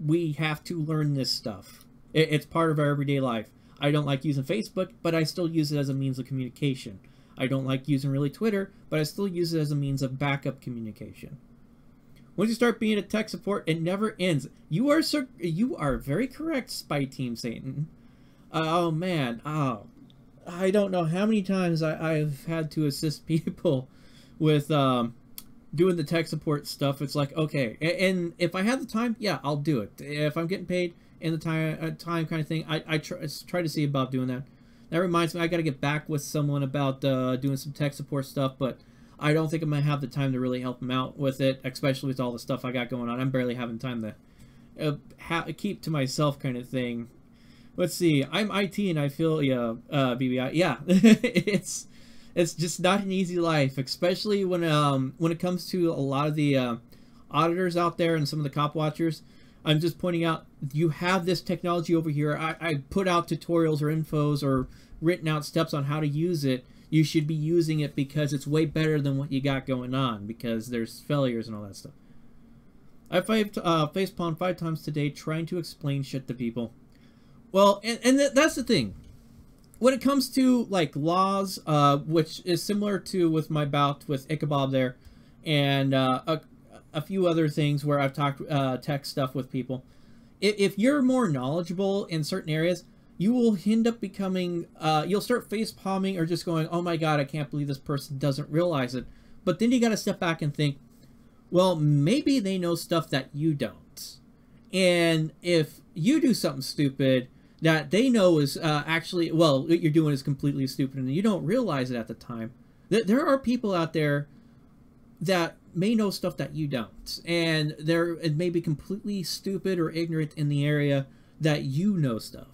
We have to learn this stuff. It's part of our everyday life. I don't like using Facebook, but I still use it as a means of communication. I don't like using really Twitter, but I still use it as a means of backup communication. Once you start being a tech support, it never ends. You are very correct, Spy Team Satan. Oh man, I don't know how many times I've had to assist people with doing the tech support stuff. It's like, okay, and if I have the time, yeah, I'll do it. If I'm getting paid in the time kind of thing, I try to see about doing that. That reminds me, I got to get back with someone about doing some tech support stuff, but I don't think I'm going to have the time to really help them out with it, especially with all the stuff I got going on. I'm barely having time to keep to myself kind of thing. Let's see, I'm IT and I feel, BBI, yeah, it's just not an easy life, especially when it comes to a lot of the auditors out there and some of the cop watchers. I'm just pointing out, you have this technology over here. I put out tutorials or infos or written out steps on how to use it. You should be using it because it's way better than what you got going on, because there's failures and all that stuff. I facepalmed 5 times today trying to explain shit to people. Well, and that's the thing. When it comes to like laws, which is similar to with my bout with Ichabod there, and a few other things where I've talked tech stuff with people. If you're more knowledgeable in certain areas, you will end up becoming, you'll start face palming or just going, oh my god, I can't believe this person doesn't realize it. But then you got to step back and think, well, maybe they know stuff that you don't. And if you do something stupid that they know is actually, well, what you're doing is completely stupid and you don't realize it at the time, there are people out there that may know stuff that you don't, and it may be completely stupid or ignorant in the area that you know stuff.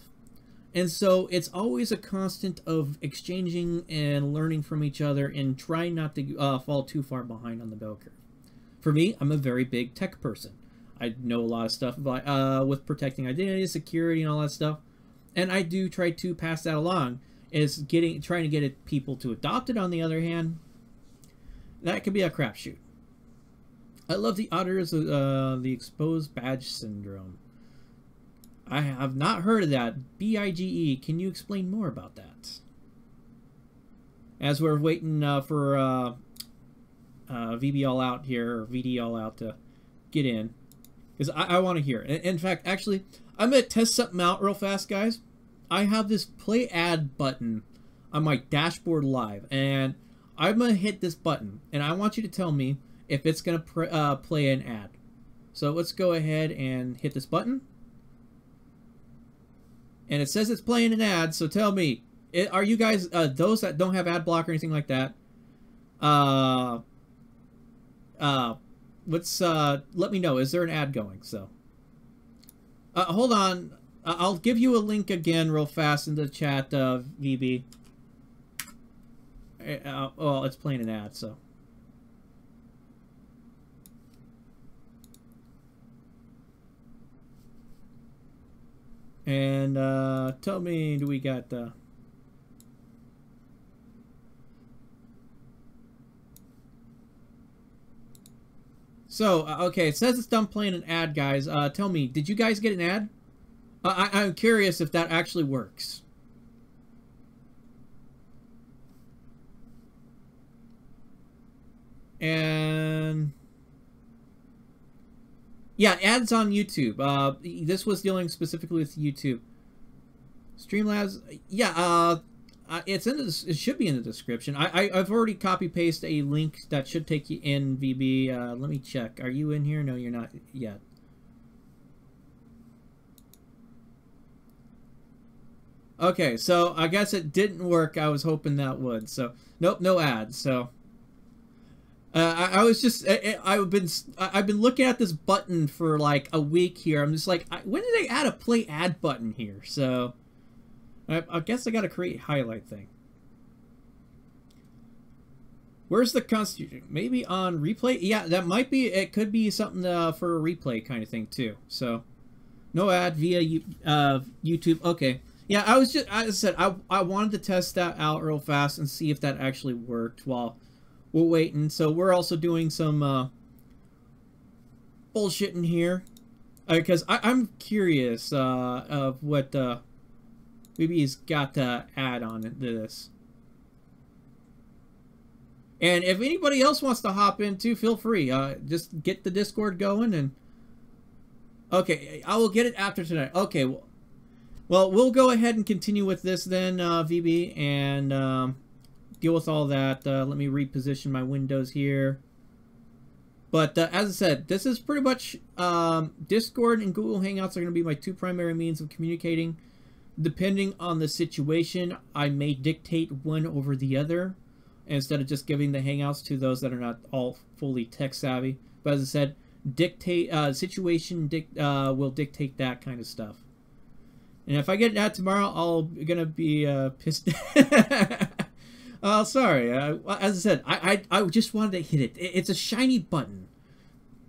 And so it's always a constant of exchanging and learning from each other and trying not to fall too far behind on the bell curve. For me, I'm a very big tech person. I know a lot of stuff about with protecting identity, security, and all that stuff, and I do try to pass that along. Trying to get people to adopt it. On the other hand, that could be a crapshoot. I love the auditors of the exposed badge syndrome. I have not heard of that. BIGE. Can you explain more about that? As we're waiting for VB All Out here, or VD All Out to get in. Because I want to hear it. In fact, actually, I'm going to test something out real fast, guys. I have this play ad button on my dashboard live. And I'm going to hit this button. And I want you to tell me if it's going to play an ad. So let's go ahead and hit this button. And it says it's playing an ad, so tell me, are you guys, those that don't have ad block or anything like that, let me know, is there an ad going? So, hold on, I'll give you a link again real fast in the chat, VB. Well, it's playing an ad, so. And tell me, do we got... So, okay, it says it's done playing an ad, guys. Tell me, did you guys get an ad? I'm curious if that actually works. And... yeah, ads on YouTube. This was dealing specifically with YouTube. Streamlabs, yeah, it's in the, it should be in the description. I've already copy pasted a link that should take you in, VB. Let me check. Are you in here? No, you're not yet. Okay, so I guess it didn't work. I was hoping that would. So nope, no ads. So I was just I've been looking at this button for like a week here. I'm just like, when did they add a play ad button here? So I guess I got to create a highlight thing. Where's the Constitution? Maybe on replay? Yeah, that might be. It could be something for a replay kind of thing too. So no ad via YouTube. Okay. Yeah, I was just, as I said, I wanted to test that out real fast and see if that actually worked while we're waiting. So we're also doing some bullshitting here because I'm curious of what maybe he's got to add on to this. And if anybody else wants to hop in too, feel free. Just get the Discord going and... okay, I will get it after tonight. Okay, well, we'll go ahead and continue with this then, VB, and deal with all that. Let me reposition my windows here. But as I said, this is pretty much Discord and Google Hangouts are going to be my two primary means of communicating. Depending on the situation, I may dictate one over the other instead of just giving the Hangouts to those that are not all fully tech savvy. But as I said, situation will dictate that kind of stuff. And if I get that tomorrow, I'm gonna be pissed. Oh, sorry. As I said, I just wanted to hit it. It's a shiny button.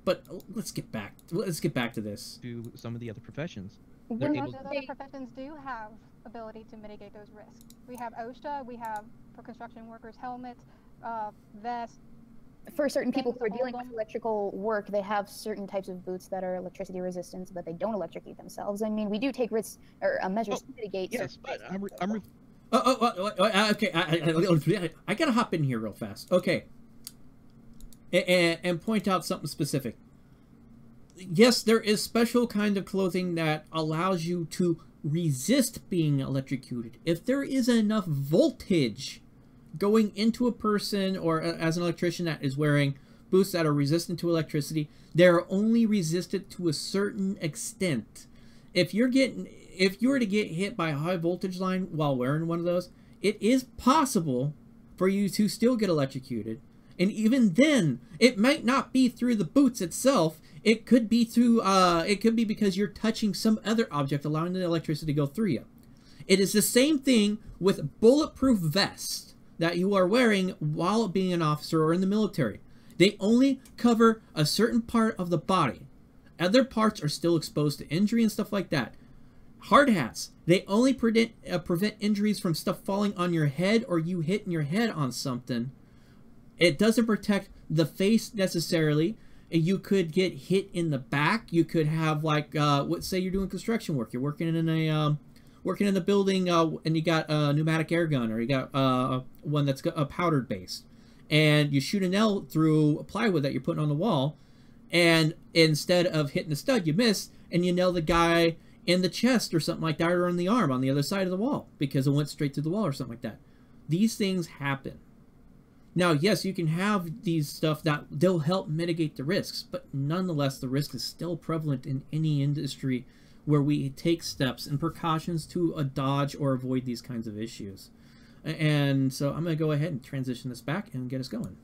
But let's get back to this. To some of the other professions. Most of the other professions do have ability to mitigate those risks. We have OSHA. We have for construction workers helmets, vests. For certain people who are dealing with electrical work, they have certain types of boots that are electricity resistant so that they don't electrocute themselves. I mean, we do take risks or measures to mitigate. Yes, but okay. I gotta hop in here real fast. Okay, and point out something specific. Yes, there is special kind of clothing that allows you to resist being electrocuted. If there is enough voltage going into a person or as an electrician that is wearing boots that are resistant to electricity, they're only resistant to a certain extent. If you were to get hit by a high voltage line while wearing one of those, it is possible for you to still get electrocuted. And even then, it might not be through the boots itself. It could be through, it could be because you're touching some other object, allowing the electricity to go through you. It is the same thing with bulletproof vests that you are wearing while being an officer or in the military. They only cover a certain part of the body. Other parts are still exposed to injury and stuff like that. Hard hats, they only prevent injuries from stuff falling on your head or you hitting your head on something. It doesn't protect the face necessarily. You could get hit in the back. You could have like, let's say you're doing construction work. You're working in a working in the building and you got a pneumatic air gun or you got one that's a powdered base, and you shoot a nail through a plywood that you're putting on the wall, and instead of hitting the stud, you miss and you nail the guy in the chest or something like that, or on the arm on the other side of the wall because it went straight through the wall or something like that. These things happen. Now, yes, you can have these stuff that they'll help mitigate the risks, but nonetheless, the risk is still prevalent in any industry where we take steps and precautions to dodge or avoid these kinds of issues. And so I'm going to go ahead and transition this back and get us going.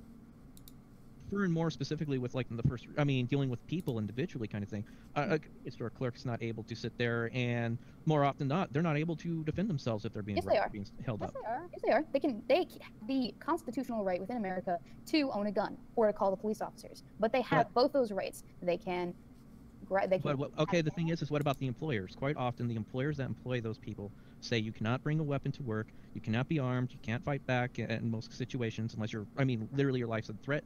And more specifically with like the first, I mean, dealing with people individually kind of thing. A store clerk's not able to sit there, and more often than not, they're not able to defend themselves if they're being, being held up. Yes, they are. They have the constitutional right within America to own a gun or to call the police officers. But they have both those rights. They can They can't. Okay, the thing is what about the employers? Quite often, the employers that employ those people say you cannot bring a weapon to work, you cannot be armed, you can't fight back in most situations unless you're, I mean, literally your life's a threat,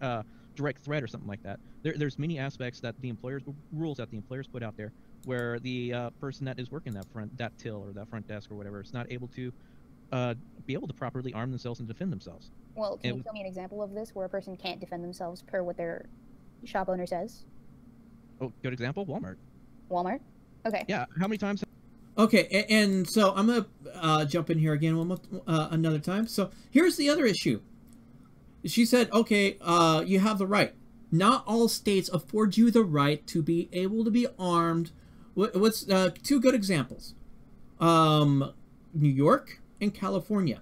direct threat or something like that. There's many aspects that the employers, rules that the employers put out there, where the person that is working that till or that front desk or whatever is not able to be able to properly arm themselves and defend themselves. Well, can you tell me an example of this where a person can't defend themselves per what their shop owner says? Oh, good example, Walmart. Walmart? Okay. Yeah, how many times? Okay, and so I'm gonna jump in here again another time. So here's the other issue. She said, okay, you have the right. Not all states afford you the right to be able to be armed. What's two good examples? New York and California.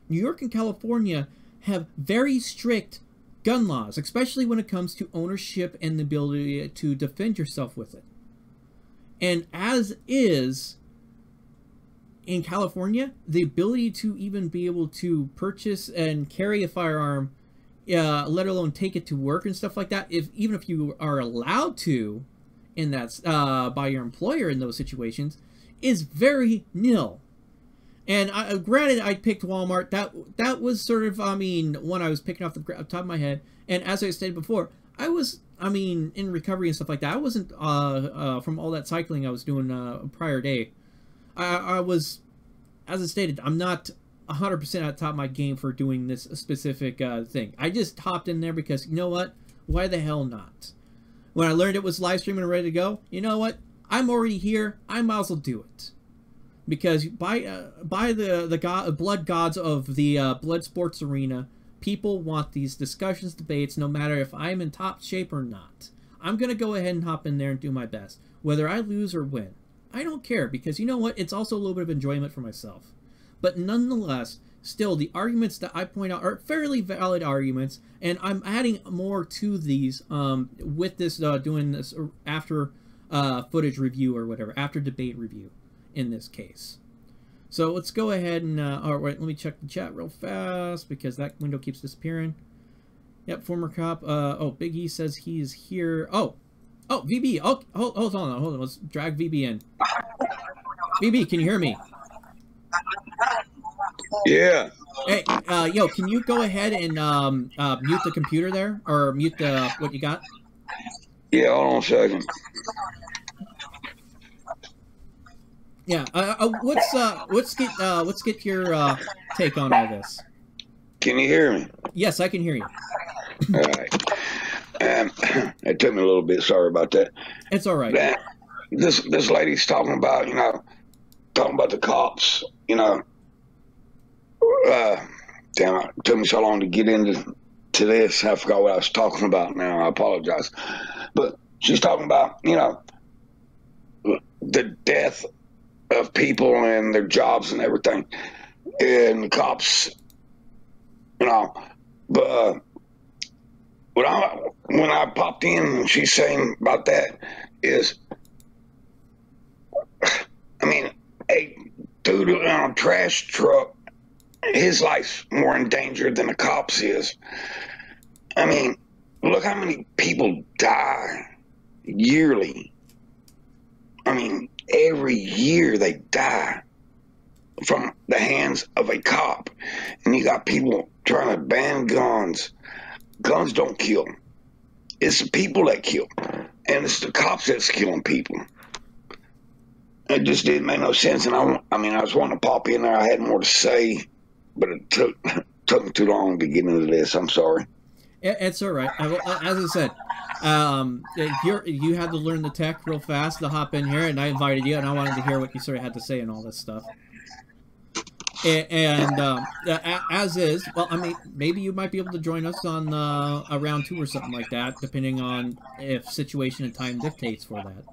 New York and California have very strict gun laws, especially when it comes to ownership and the ability to defend yourself with it. And as is, in California, the ability to even be able to purchase and carry a firearm, let alone take it to work and stuff like that, even if you are allowed to, and that's by your employer in those situations, is very nil. And granted, I picked Walmart. That was sort of, I mean, one I was picking off the top of my head. And as I stated before, I was, I mean, in recovery and stuff like that. I wasn't from all that cycling I was doing prior day. I was, as I stated, I'm not 100% at the top of my game for doing this specific thing. I just hopped in there because, you know what? Why the hell not? When I learned it was live streaming and ready to go, you know what? I'm already here. I might as well do it. Because by the blood gods of the blood sports arena, people want these discussions, debates, no matter if I'm in top shape or not. I'm going to go ahead and hop in there and do my best. Whether I lose or win, I don't care, because you know what? It's also a little bit of enjoyment for myself. But nonetheless, still, the arguments that I point out are fairly valid arguments, and I'm adding more to these with this, doing this after footage review or whatever, after debate review in this case. So let's go ahead and, all right, let me check the chat real fast, because that window keeps disappearing. Yep, former cop. Oh, Big E says he's here. Oh, VB. Oh, hold on. Let's drag VB in. VB, can you hear me? Yeah. Hey, yo, can you go ahead and mute the computer there, or mute the what you got? Yeah, hold on a second. Yeah. Let's get your take on all this. Can you hear me? Yes, I can hear you. All right. It took me a little bit. Sorry about that. It's all right. This lady's talking about, talking about the cops, damn, it took me so long to get into this. I forgot what I was talking about now. I apologize. But she's talking about, the death of people and their jobs and everything. And the cops, but when I popped in, she's saying about that is, I mean, a dude in a trash truck, his life's more in danger than the cops is. I mean, look how many people die yearly. I mean, every year they die from the hands of a cop. And you got people trying to ban guns. Guns don't kill. It's the people that kill. And it's the cops that's killing people. It just didn't make no sense. And I was wanting to pop in there. I had more to say, but it took me too long to get into this. I'm sorry. It's all right. As I said, you had to learn the tech real fast to hop in here, and I invited you, and I wanted to hear what you sort of had to say and all this stuff. And as is, well, I mean, maybe you might be able to join us on a round 2 or something like that, depending on if situation and time dictates for that.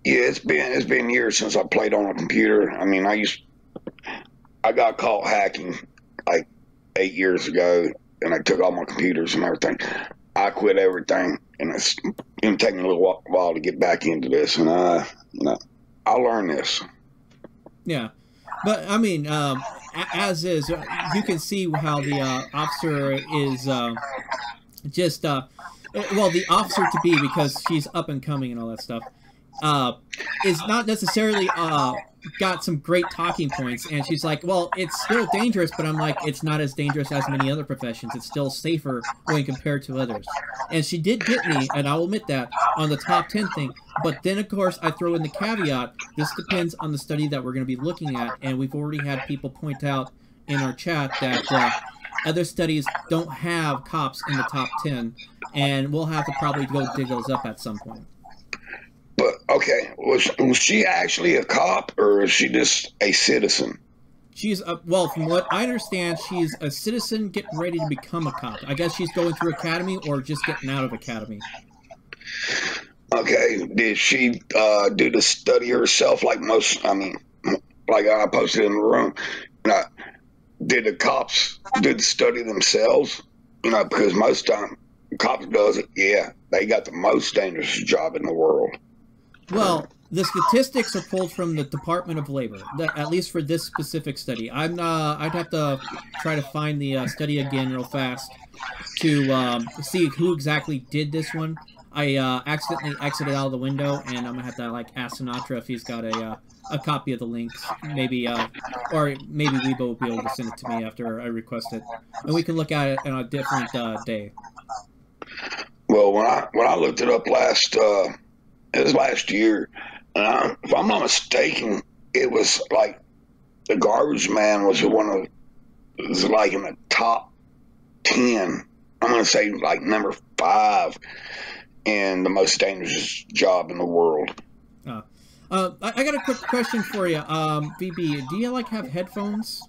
Yeah, it's been years since I played on a computer. I mean, I got caught hacking like 8 years ago, and I took all my computers and everything. I quit everything, and it's been taking a little while to get back into this, and I learned this. Yeah. But, I mean, as is, you can see how the officer is just, well, the officer to be, because she's up and coming and all that stuff, is not necessarily got some great talking points. And she's like, well, it's still dangerous, but I'm like, it's not as dangerous as many other professions. It's still safer when compared to others. And she did get me, and I'll admit that, on the top 10 thing. But then, of course, I throw in the caveat, this depends on the study that we're going to be looking at. And we've already had people point out in our chat that other studies don't have cops in the top 10. And we'll have to probably go dig those up at some point. But, okay, was she actually a cop, or is she just a citizen? She's well, from what I understand, she's a citizen getting ready to become a cop. I guess she's going through academy or just getting out of academy. Okay, did she do the study herself like most, I mean, like I posted in the room? Did the cops do the study themselves? You know, because most time cops does it, yeah, they got the most dangerous job in the world. Well, the statistics are pulled from the Department of Labor, at least for this specific study. I'd have to try to find the study again real fast to see who exactly did this one. I accidentally exited out of the window, and I'm gonna have to like ask Sinatra if he's got a copy of the links, maybe, or maybe Weibo will be able to send it to me after I request it, and we can look at it on a different day. Well, when I looked it up it was last year, and if I'm not mistaken, it was like the garbage man was like in the top 10. I'm gonna say like number 5 in the most dangerous job in the world. I got a quick question for you, VB. Do you like have headphones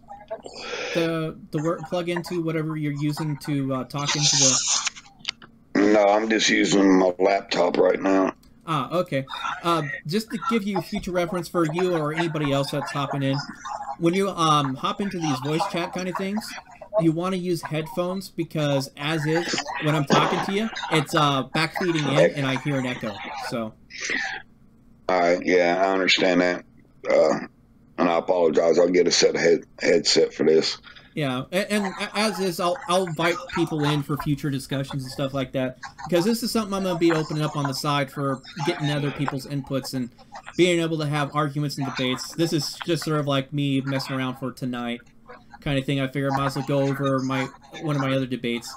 to plug into whatever you're using to talk into the? No, I'm just using my laptop right now. Okay. Just to give you future reference for you or anybody else that's hopping in, when you hop into these voice chat kind of things, you want to use headphones because as is, when I'm talking to you, it's backfeeding in and I hear an echo. So. All right. Yeah, I understand that. And I apologize. I'll get a set of headset for this. Yeah, and as is, I'll invite people in for future discussions and stuff like that, because this is something I'm going to be opening up on the side for getting other people's inputs and being able to have arguments and debates. This is just sort of like me messing around for tonight kind of thing. I figure I might as well go over one of my other debates,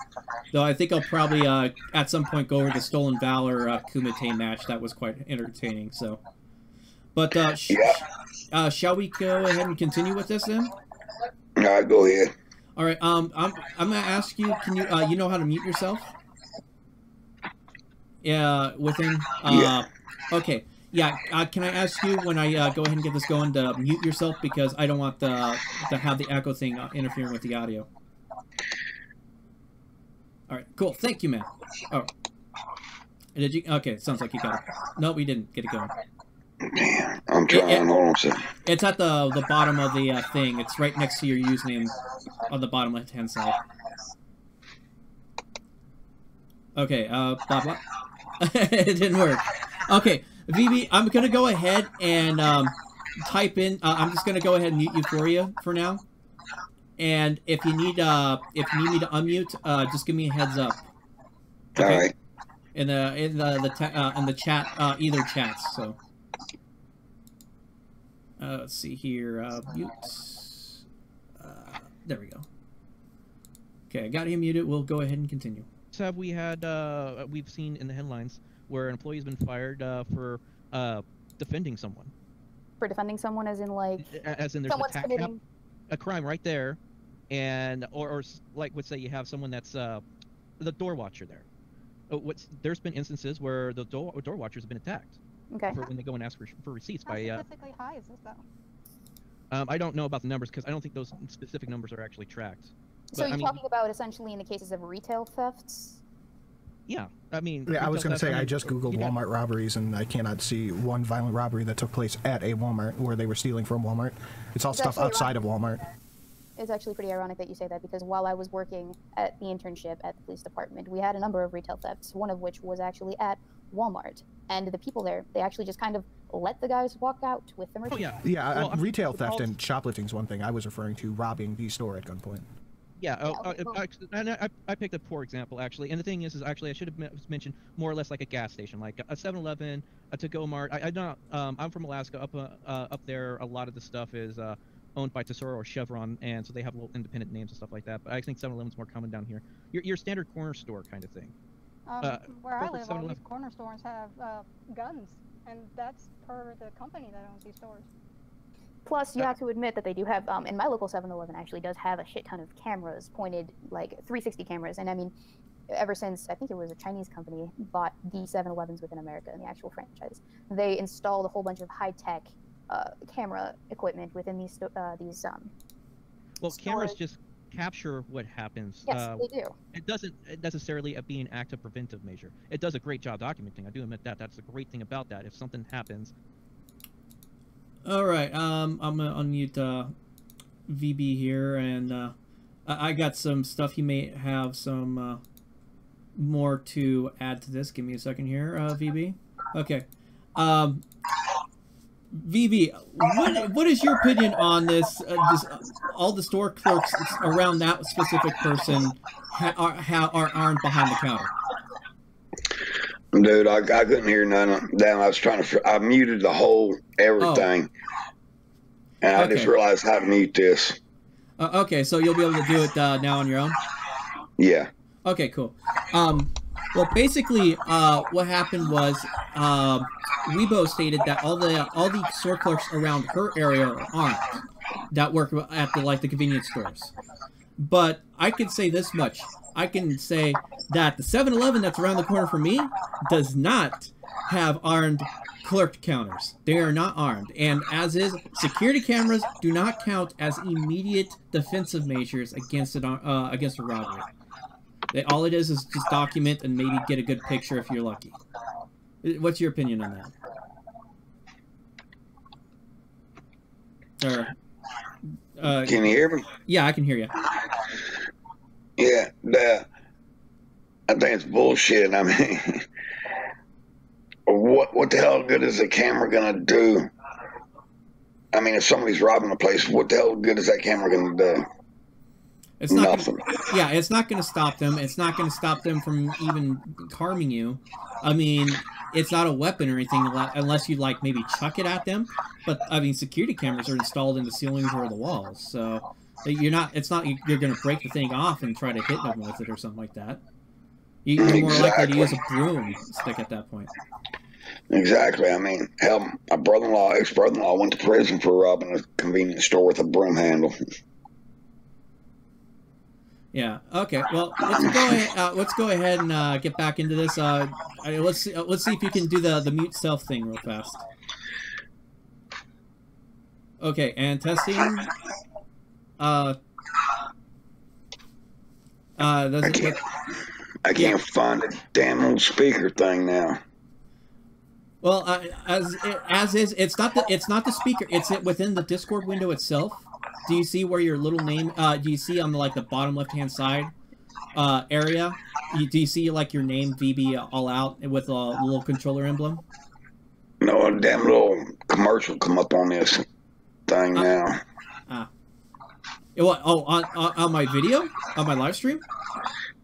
though I think I'll probably at some point go over the Stolen Valor Kumite match. That was quite entertaining. So, but shall we go ahead and continue with this then? All right, go ahead. All right. I'm gonna ask you. Can you you know how to mute yourself? Yeah. Within. Yeah. Okay. Yeah. Can I ask you when I go ahead and get this going to mute yourself because I don't want to have the echo thing interfering with the audio. All right. Cool. Thank you, man. Oh. Did you? Okay. Sounds like you got it. No, we didn't get it going. Man, I'm trying. Hold on a second. It's at the bottom of the thing. It's right next to your username on the bottom left-hand side. Okay, blah, blah. It didn't work. Okay, VB, I'm going to go ahead and type in... I'm just going to go ahead and mute you for now. And if you need me to unmute, just give me a heads up. Okay? All right. In the chat, either chats, so... let's see here. Mute. There we go. Okay, I got him muted. We'll go ahead and continue. Have we had? We've seen in the headlines where an employee's been fired for defending someone. For defending someone, as in like. As in, there's someone's committing a crime right there, and or like let's say you have someone that's the door watcher there. There's been instances where the door watchers have been attacked. Okay. For when they go and ask for receipts How by. statistically high is this though? I don't know about the numbers because I don't think those specific numbers are actually tracked. So you're talking about essentially in the cases of retail thefts? Yeah, I mean. Yeah, I was going to say I just googled Walmart robberies and I cannot see one violent robbery that took place at a Walmart where they were stealing from Walmart. It's all stuff outside of Walmart. It's actually pretty ironic that you say that because while I was working at the internship at the police department, we had a number of retail thefts, one of which was actually at Walmart. And the people there, they actually just kind of let the guys walk out with the merchandise. Oh, yeah. Yeah, retail theft and shoplifting is one thing. I was referring to robbing the store at gunpoint. Yeah, okay, well- and I picked a poor example actually, and the thing is actually I should have mentioned more or less like a gas station, like a 7-Eleven, a to-go mart. I'm not, I'm from Alaska. Up there, a lot of the stuff is owned by Tesoro or Chevron, and so they have little independent names and stuff like that. But I think 7-Eleven's more common down here. Your standard corner store kind of thing. Where I corporate live, all 7-Eleven. these corner stores have guns, and that's per the company that owns these stores. Plus, you have to admit that they do have, and my local 7-Eleven actually does have a shit ton of cameras pointed, like 360 cameras. And I mean, ever since, I think it was a Chinese company, bought the 7-Elevens within America in the actual franchise, they installed a whole bunch of high-tech camera equipment within these Well, cameras stores. just capture what happens. Yes, they do. It doesn't necessarily be an active preventive measure. It does a great job documenting. I do admit that. That's the great thing about that. If something happens. All right. I'm gonna unmute VB here, and I got some stuff. He may have some more to add to this. Give me a second here, VB. Okay. VB, what is your opinion on this? All the store clerks around that specific person are armed behind the counter. Dude, I couldn't hear none of them. I was trying to. I muted the whole everything, and I just realized how to mute this. Okay, so you'll be able to do it now on your own. Yeah. Okay, cool. Well, basically, what happened was Weibo stated that all the store clerks around her area are armed that work at the convenience stores. But I can say this much: I can say that the 7-Eleven that's around the corner from me does not have armed clerk counters. They are not armed, and as is, security cameras do not count as immediate defensive measures against a robbery. All it is just document and maybe get a good picture if you're lucky. What's your opinion on that? Can you hear me? Yeah, I can hear you. Yeah, I think it's bullshit. I mean, what the hell good is a camera gonna do? I mean, if somebody's robbing a place, what the hell good is that camera gonna do? It's not Nothing. It's not going to stop them. It's not going to stop them from even harming you. I mean, it's not a weapon or anything unless you like maybe chuck it at them. But I mean, security cameras are installed in the ceilings or the walls, so you're not. It's not you're going to break the thing off and try to hit them with it or something like that. You're more likely to use a broomstick at that point. Exactly. I mean, hell, my ex-brother-in-law, went to prison for robbing a convenience store with a broom handle. Yeah. Okay. Well, let's go ahead and get back into this. Let's see if you can do the mute self thing real fast. Okay, and testing. Does it look... I can't find the damn old speaker thing now. Well, as is, it's not the speaker. It's within the Discord window itself. Do you see where your little name? Do you see on the bottom left hand side area? Do you see like your name VB all out with a little controller emblem? No, a damn little commercial come up on this thing now. What? Oh, on my video, on my live stream.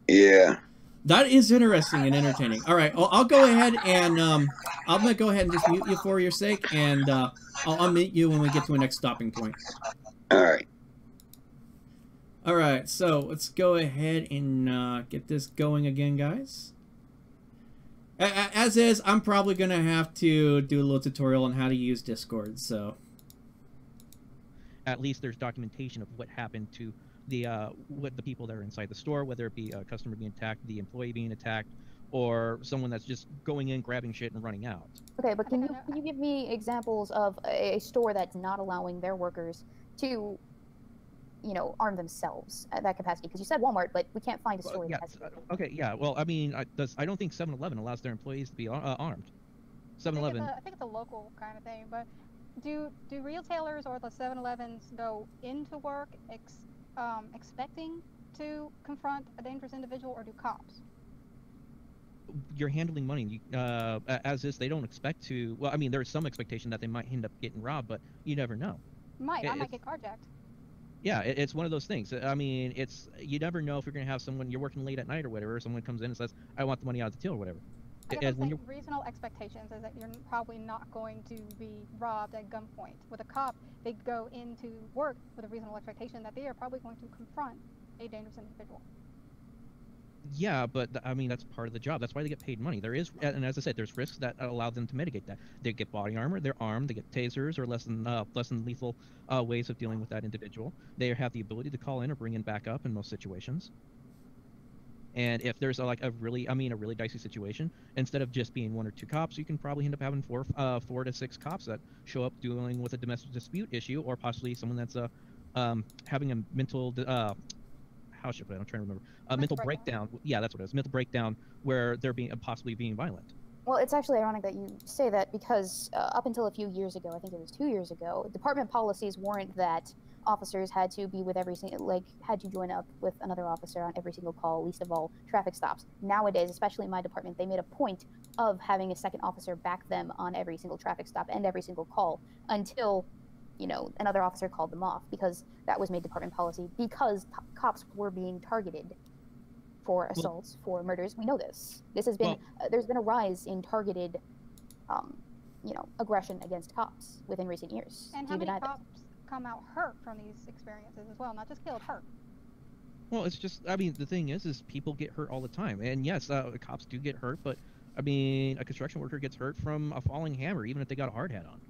Yeah. That is interesting and entertaining. All right, I'll go ahead and I'm gonna go ahead and just mute you for your sake, and I'll unmute you when we get to a next stopping point. All right. All right, so let's go ahead and get this going again, guys. As is, I'm probably gonna have to do a little tutorial on how to use Discord. So at least there's documentation of what happened to the people that are inside the store, whether it be a customer being attacked, the employee being attacked, or someone that's just going in, grabbing shit, and running out. Okay, but can you give me examples of a store that's not allowing their workers to, arm themselves at that capacity? Because you said Walmart, but we can't find a store that has. Okay, yeah. Well, I mean, I don't think 7-Eleven allows their employees to be armed. 7-Eleven. I think it's a local kind of thing, but do retailers or the 7-Elevens go into work expecting to confront a dangerous individual, or do cops? You're handling money. As is, they don't expect to. Well, I mean, there's some expectation that they might end up getting robbed, but you never know. I might get carjacked. Yeah, it's one of those things. I mean, it's you never know if you're going to have someone, you're working late at night or whatever, someone comes in and says, I want the money out of the till or whatever. I guess And I'm when saying reasonable expectations is that you're probably not going to be robbed at gunpoint. With a cop, they go into work with a reasonable expectation that they are probably going to confront a dangerous individual. Yeah, but I mean, that's part of the job. That's why they get paid money. There is, and as I said, there's risks that allow them to mitigate that. They get body armor, they're armed, they get tasers or less than lethal ways of dealing with that individual. They have the ability to call in or bring in backup in most situations. And if there's a really dicey situation, instead of just being 1 or 2 cops, you can probably end up having 4 to 6 cops that show up dealing with a domestic dispute issue, or possibly someone that's having a mental how should I put it? I'm trying to remember. Mental breakdown. Yeah, that's what it is. Mental breakdown where they're possibly being violent. Well, it's actually ironic that you say that because up until a few years ago, I think it was 2 years ago, department policies weren't that officers had to be with had to join up with another officer on every single call, least of all traffic stops. Nowadays, especially in my department, they made a point of having a second officer back them on every single traffic stop and every single call until, you know, another officer called them off, because that was made department policy, because cops were being targeted for assaults, for murders. We know this. This has been, there's been a rise in targeted, aggression against cops within recent years. And how many cops come out hurt from these experiences as well, not just killed, hurt? Well, it's just, I mean, the thing is people get hurt all the time. And yes, cops do get hurt, but I mean, a construction worker gets hurt from a falling hammer, even if they got a hard hat on.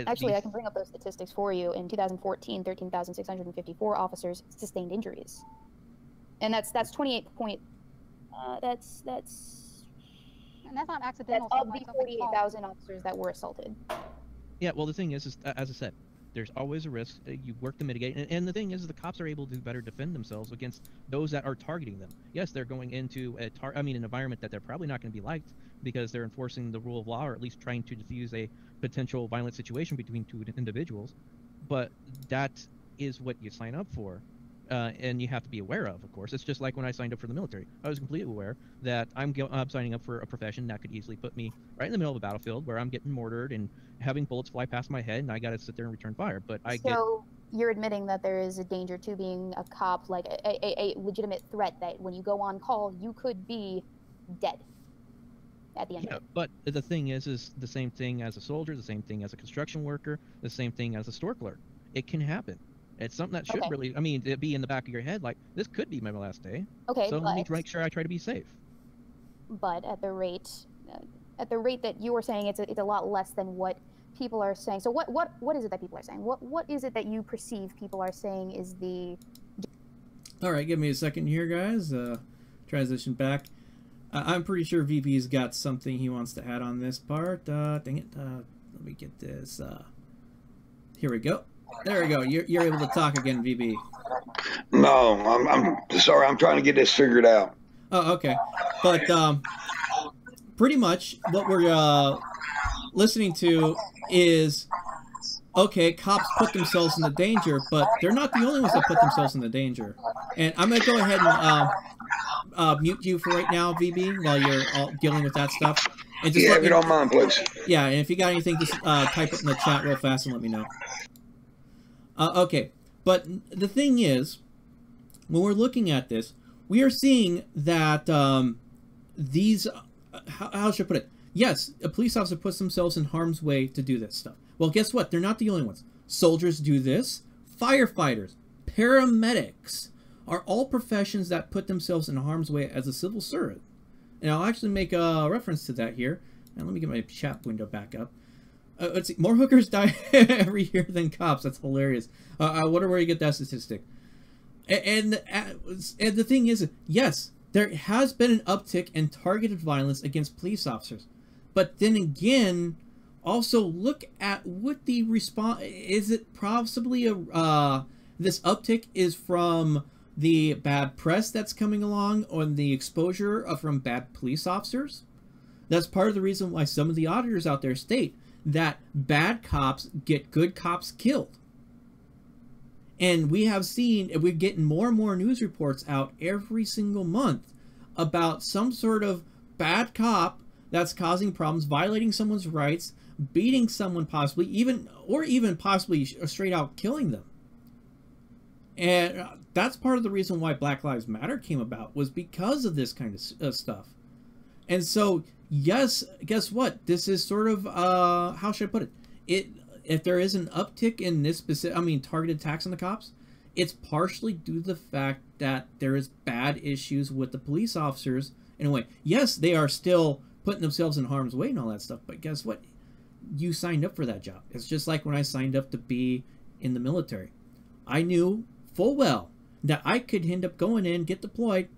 Actually, I can bring up those statistics for you. In 2014, 13,654 officers sustained injuries, and that's 28 point. That's and that's not accidental. That's of the 48,000 officers that were assaulted. Yeah, well, the thing is as I said, there's always a risk. You work to mitigate, and the thing is the cops are able to better defend themselves against those that are targeting them. Yes, they're going into an environment that they're probably not going to be liked because they're enforcing the rule of law, or at least trying to defuse a potential violent situation between 2 individuals. But that is what you sign up for, and you have to be aware of course. It's just like when I signed up for the military. I was completely aware that I'm signing up for a profession that could easily put me right in the middle of a battlefield where I'm getting mortared and having bullets fly past my head, and I got to sit there and return fire. But you're admitting that there is a danger to being a cop, like a legitimate threat, that when you go on call, you could be dead at the end of it. But the thing is the same thing as a soldier, the same thing as a construction worker, the same thing as a store clerk. It can happen. It's something that should really, I mean, it be in the back of your head, like, this could be my last day. Okay, so I need to make sure I try to be safe. But at the rate that you are saying, it's a lot less than what people are saying. So what is it that people are saying? What is it that you perceive people are saying is the... All right, give me a second here, guys. Transition back. I'm pretty sure VP's got something he wants to add on this part. Dang it. Let me get this. Here we go. There we go. You're able to talk again, VP. No, I'm sorry. I'm trying to get this figured out. Oh, okay. But pretty much what we're listening to is, okay, cops put themselves in the danger, but they're not the only ones that put themselves in the danger. And I'm going to go ahead and mute you for right now, VB, while you're dealing with that stuff. And just if you don't mind, please. Yeah, and if you got anything, just type it in the chat real fast and let me know. Okay, but the thing is, when we're looking at this, we are seeing that these... how should I put it? Yes, a police officer puts themselves in harm's way to do this stuff. Well, guess what? They're not the only ones. Soldiers do this. Firefighters, paramedics are all professions that put themselves in harm's way as a civil servant. And I'll actually make a reference to that here. And let me get my chat window back up. Let's see. More hookers die every year than cops. That's hilarious. I wonder where you get that statistic. And the thing is, yes, there has been an uptick in targeted violence against police officers. But then again, also look at what the response... Is it possibly this uptick is from the bad press that's coming along, or the exposure from bad police officers? That's part of the reason why some of the auditors out there state that bad cops get good cops killed. And we have seen, we're getting more and more news reports out every single month about some sort of bad cop that's causing problems, violating someone's rights, beating someone possibly, even possibly straight out killing them. And that's part of the reason why Black Lives Matter came about, was because of this kind of stuff. And so, yes, guess what? This is sort of, how should I put it? If there is an uptick in this specific, targeted attacks on the cops, it's partially due to the fact that there is bad issues with the police officers in a way. Yes, they are still putting themselves in harm's way and all that stuff, but guess what? You signed up for that job. It's just like when I signed up to be in the military. I knew full well that I could end up going in, get deployed,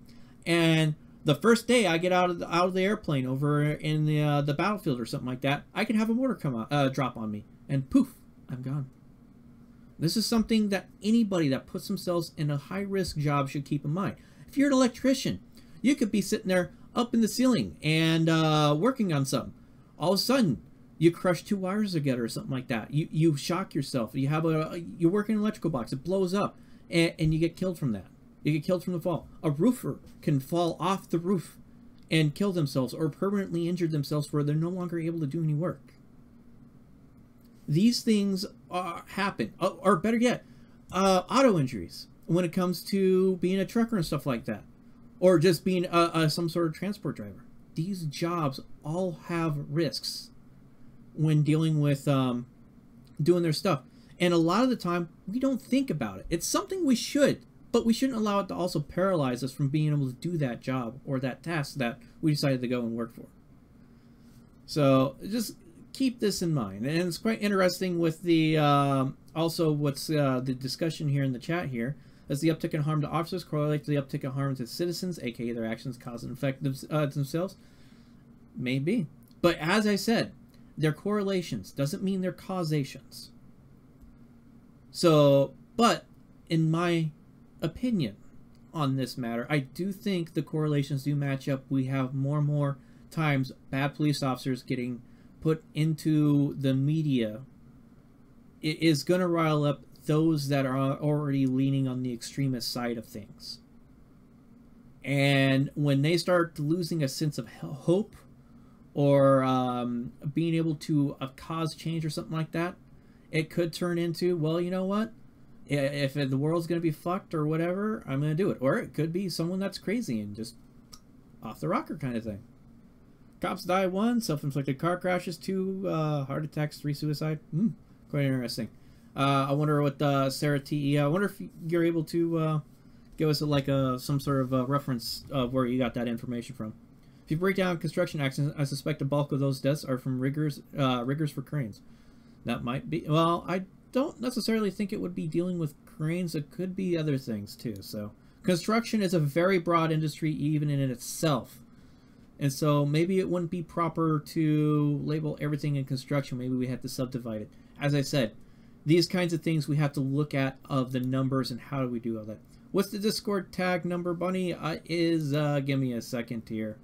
and the first day I get out of the airplane over in the battlefield or something like that, I can have a mortar come out, drop on me, and poof, I'm gone. This is something that anybody that puts themselves in a high-risk job should keep in mind. If you're an electrician, you could be sitting there up in the ceiling and working on something. All of a sudden, you crush 2 wires together or something like that. You shock yourself. You work in an electrical box. It blows up, and you get killed from that. You get killed from the fall. A roofer can fall off the roof and kill themselves or permanently injure themselves where they're no longer able to do any work. These things happen. Or better yet, auto injuries when it comes to being a trucker and stuff like that. Or just being some sort of transport driver. These jobs all have risks when dealing with doing their stuff. And a lot of the time, we don't think about it. It's something we should, but we shouldn't allow it to also paralyze us from being able to do that job or that task that we decided to go and work for. So just keep this in mind. And it's quite interesting with the also what's the discussion here in the chat here. As the uptick in harm to officers correlates to the uptick in harm to citizens, aka their actions cause and affect themselves. Maybe. But as I said, they're correlations. Doesn't mean they're causations. So, but in my opinion on this matter, I do think the correlations do match up. We have more and more times bad police officers getting put into the media. It is going to rile up those that are already leaning on the extremist side of things. And when they start losing a sense of hope or being able to cause change or something like that, it could turn into, well, you know what? If the world's going to be fucked or whatever, I'm going to do it. Or it could be someone that's crazy and just off the rocker kind of thing. Cops die 1, self-inflicted car crashes 2, heart attacks 3, suicide. Quite interesting. I wonder what Sarah T. I wonder if you're able to give us some sort of reference of where you got that information from. If you break down construction accidents, I suspect a bulk of those deaths are from riggers for cranes. That might be. Well, I don't necessarily think it would be dealing with cranes. It could be other things too. So construction is a very broad industry even in itself. And so maybe it wouldn't be proper to label everything in construction. Maybe we have to subdivide it. As I said, these kinds of things we have to look at of the numbers and how do we do all that. What's the Discord tag number, Bunny? Give me a second here.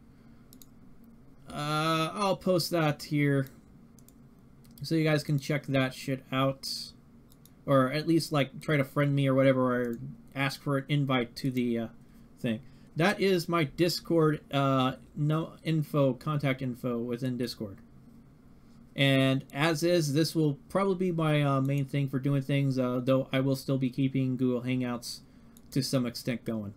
I'll post that here so you guys can check that shit out. Or at least try to friend me or whatever, or ask for an invite to the thing. That is my Discord contact info within Discord. And as is, this will probably be my main thing for doing things, though I will still be keeping Google Hangouts to some extent going.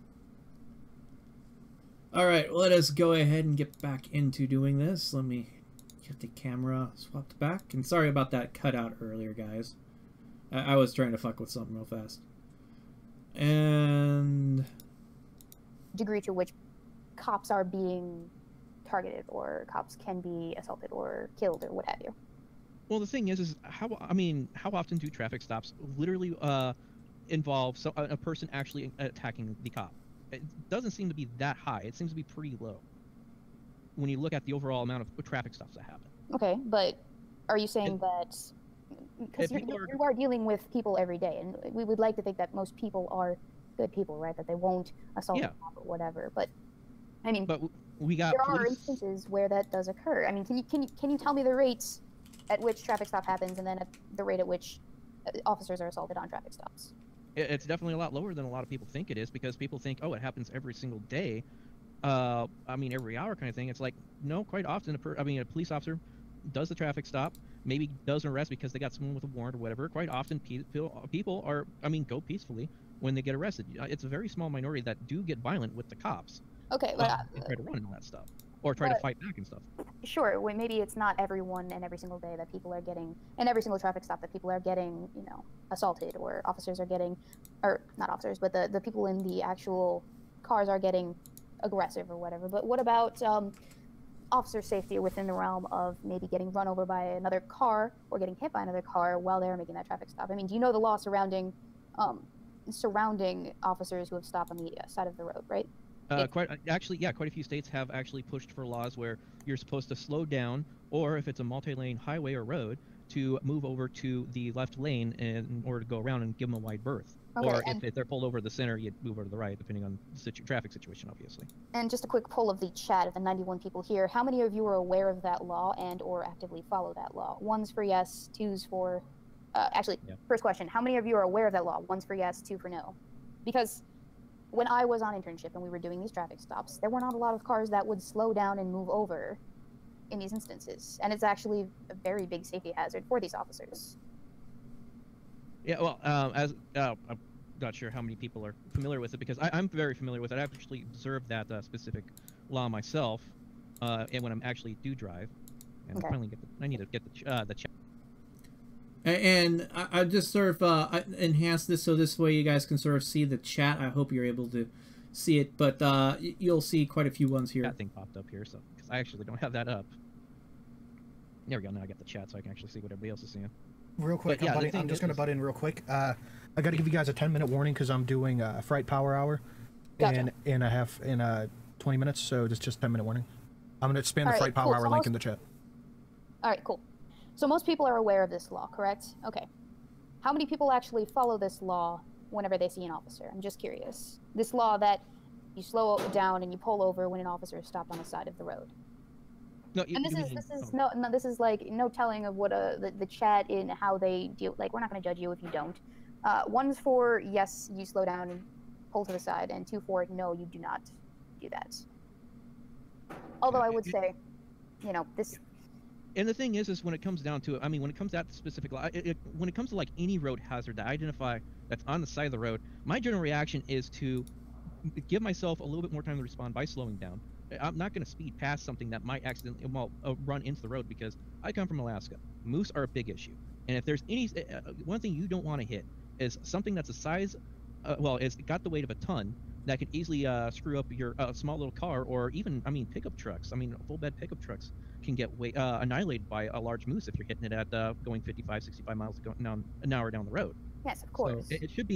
Alright, let us go ahead and get back into doing this. Let me get the camera swapped back. And sorry about that cutout earlier, guys. I was trying to fuck with something real fast. And degree to which cops are being targeted or cops can be assaulted or killed or what have you. Well, the thing is how often do traffic stops literally involve a person actually attacking the cop? It doesn't seem to be that high. It seems to be pretty low when you look at the overall amount of traffic stops that happen. Okay, but are you saying that because you are dealing with people every day, and we would like to think that most people are good people, right? That they won't assault a cop or whatever. But I mean, but we got there are instances where that does occur. I mean, can you tell me the rates at which traffic stop happens, and then at the rate at which officers are assaulted on traffic stops? It's definitely a lot lower than a lot of people think it is, because people think, oh, it happens every single day. I mean, every hour kind of thing. It's like, no, quite often, a police officer does the traffic stop, maybe does an arrest because they got someone with a warrant or whatever. Quite often, people are, go peacefully when they get arrested. It's a very small minority that do get violent with the cops. Okay, but They try to run and all that stuff, or try to fight back and stuff. sure. Well, maybe it's not everyone and every single day that people are getting, and every single traffic stop that people are getting, you know, assaulted, or officers are getting, or not officers, but the people in the actual cars are getting aggressive or whatever. But what about officer safety within the realm of maybe getting run over by another car or getting hit by another car while they're making that traffic stop? I mean, do you know the law surrounding officers who have stopped on the side of the road, right? Quite a few states have actually pushed for laws where you're supposed to slow down, or if it's a multi-lane highway or road, to move over to the left lane in order to go around and give them a wide berth. Okay, or if they're pulled over the center, you move over to the right, depending on the traffic situation, obviously. And just a quick poll of the chat of the 91 people here. How many of you are aware of that law and or actively follow that law? One's for yes, two's for... First question. How many of you are aware of that law? One's for yes, two for no. Because when I was on internship and we were doing these traffic stops, there were not a lot of cars that would slow down and move over in these instances. And it's actually a very big safety hazard for these officers. Yeah, well, I'm not sure how many people are familiar with it, because I'm very familiar with it. I've actually observed that specific law myself, and when I'm actually do drive, and Okay. I finally need to get the chat. And I just sort of enhance this so this way you guys can sort of see the chat. I hope you're able to see it, but you'll see quite a few ones here. That thing popped up here, so because I actually don't have that up. There we go. Now I got the chat, so I can actually see what everybody else is seeing. Real quick, But yeah, I'm just going to butt in real quick. I got to give you guys a 10-minute warning because I'm doing a Fright Power Hour Gotcha. in 20 minutes, so just 10-minute warning. I'm going to spam the Alright, Fright Power cool. Hour So link in the chat. All right, cool. So most people are aware of this law, correct? Okay. How many people actually follow this law whenever they see an officer? I'm just curious. This law that you slow down and you pull over when an officer is stopped on the side of the road. No, And this is like no telling of what the chat in how they deal. Like, we're not going to judge you if you don't. One's for yes, you slow down and pull to the side, and two for no, you do not do that. Although I would say, you know, this. And the thing is when it comes down to it, I mean, when it comes down to specific law, when it comes to like any road hazard that I identify that's on the side of the road, my general reaction is to give myself a little bit more time to respond by slowing down. I'm not going to speed past something that might accidentally run into the road, because I come from Alaska. Moose are a big issue, and if there's any one thing you don't want to hit is something that's the size, it's got the weight of a ton that could easily screw up your small little car, or even pickup trucks. I mean, full bed pickup trucks can get annihilated by a large moose if you're hitting it at going 55, 65 miles an hour down the road. Yes, of course. So it should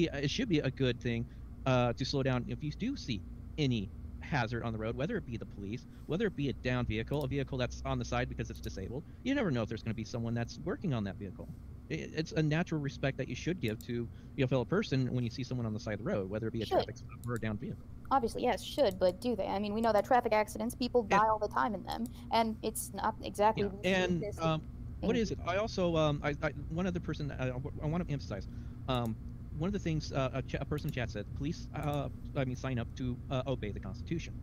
be a good thing to slow down if you do see any hazard on the road, whether it be the police, whether it be a downed vehicle, a vehicle that's on the side because it's disabled. You never know if there's going to be someone that's working on that vehicle. It's a natural respect that you should give to your fellow person when you see someone on the side of the road, whether it be a traffic stop or a downed vehicle. Obviously, yes, should, but do they? I mean, we know that traffic accidents, people die all the time in them, and it's not exactly. Yeah. And what is it? I also one other person I want to emphasize. One of the things a person in chat said, police sign up to obey the Constitution,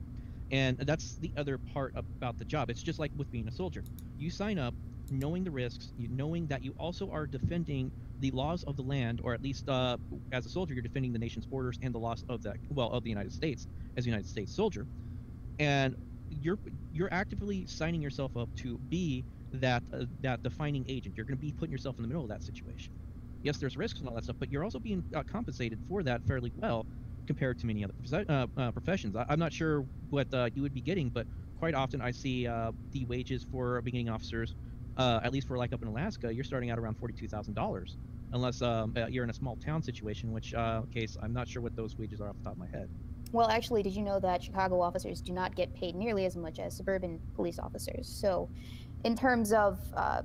and that's the other part about the job. It's just like with being a soldier. You sign up knowing the risks, knowing that you also are defending the laws of the land, or at least as a soldier, you're defending the nation's borders and the laws of the United States as a United States soldier, and you're actively signing yourself up to be that defining agent. You're going to be putting yourself in the middle of that situation. Yes, there's risks and all that stuff, but you're also being compensated for that fairly well compared to many other professions. I'm not sure what you would be getting, but quite often I see the wages for beginning officers, at least for like up in Alaska, you're starting out around $42,000, unless you're in a small town situation, which case I'm not sure what those wages are off the top of my head. Well, actually, did you know that Chicago officers do not get paid nearly as much as suburban police officers? So in terms of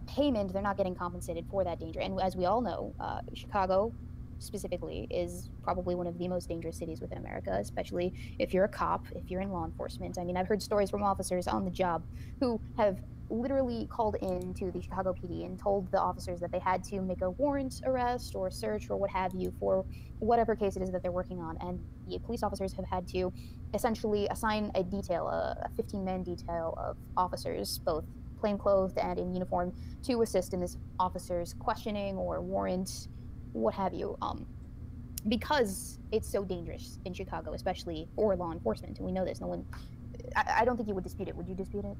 payment, they're not getting compensated for that danger. And as we all know, Chicago specifically is probably one of the most dangerous cities within America, especially if you're a cop, if you're in law enforcement. I mean, I've heard stories from officers on the job who have literally called in to the Chicago PD and told the officers that they had to make a warrant arrest or search or what have you for whatever case it is that they're working on. And the police officers have had to essentially assign a detail, a 15-man detail of officers, both plainclothed and in uniform, to assist in this officer's questioning or warrant, what have you. because it's so dangerous in Chicago, especially for law enforcement, and we know this. No one, I don't think you would dispute it. Would you dispute it?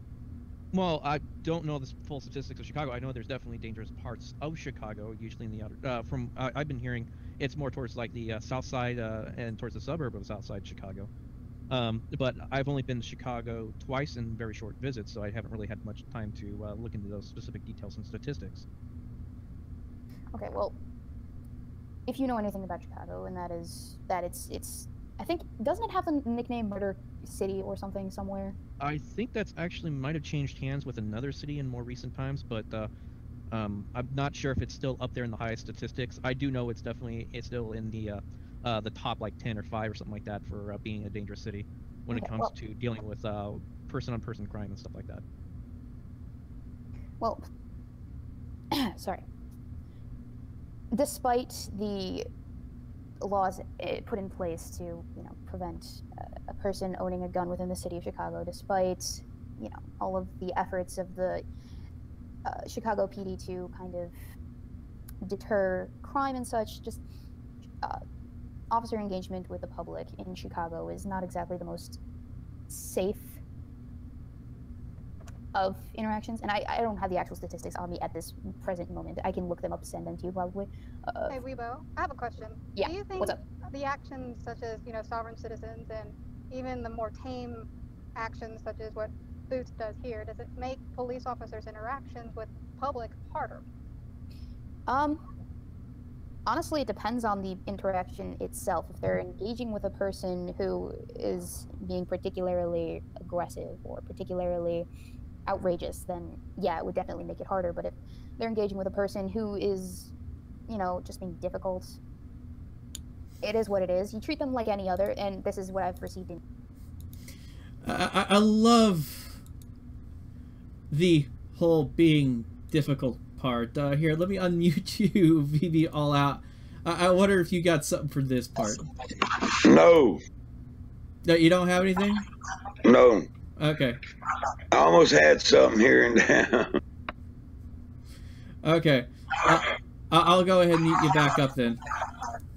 Well, I don't know the full statistics of Chicago. I know there's definitely dangerous parts of Chicago, usually in the outer. I've been hearing, it's more towards like the south side and towards the suburb of south side Chicago. But I've only been to Chicago twice in very short visits, so I haven't really had much time to look into those specific details and statistics. Okay, well, if you know anything about Chicago, and that is that it's I think, doesn't it have the nickname Murder City or something somewhere? I think that's actually might have changed hands with another city in more recent times, but I'm not sure if it's still up there in the highest statistics. I do know it's still in the top like 10 or 5 or something like that for being a dangerous city when it comes to dealing with person-on-person crime and stuff like that. Well, sorry. Despite the laws put in place to, prevent a person owning a gun within the city of Chicago, despite, all of the efforts of the Chicago PD to kind of deter crime and such, just officer engagement with the public in Chicago is not exactly the most safe of interactions, and I don't have the actual statistics on me at this present moment. I can look them up, send them to you probably. Hey Weibo, I have a question. Yeah, Do you think what's up? The actions such as, sovereign citizens and even the more tame actions such as what Boots does here, does it make police officers' interactions with public harder? Honestly, it depends on the interaction itself. If they're engaging with a person who is being particularly aggressive or particularly outrageous, then yeah, it would definitely make it harder. But if they're engaging with a person who is, just being difficult, it is what it is. You treat them like any other, and this is what I've received in. I love the whole being difficult part. Here, let me unmute you, VB All Out. I wonder if you got something for this part. No. No, you don't have anything? No. Okay. I almost had something here and there. Okay. I'll go ahead and mute you back up then.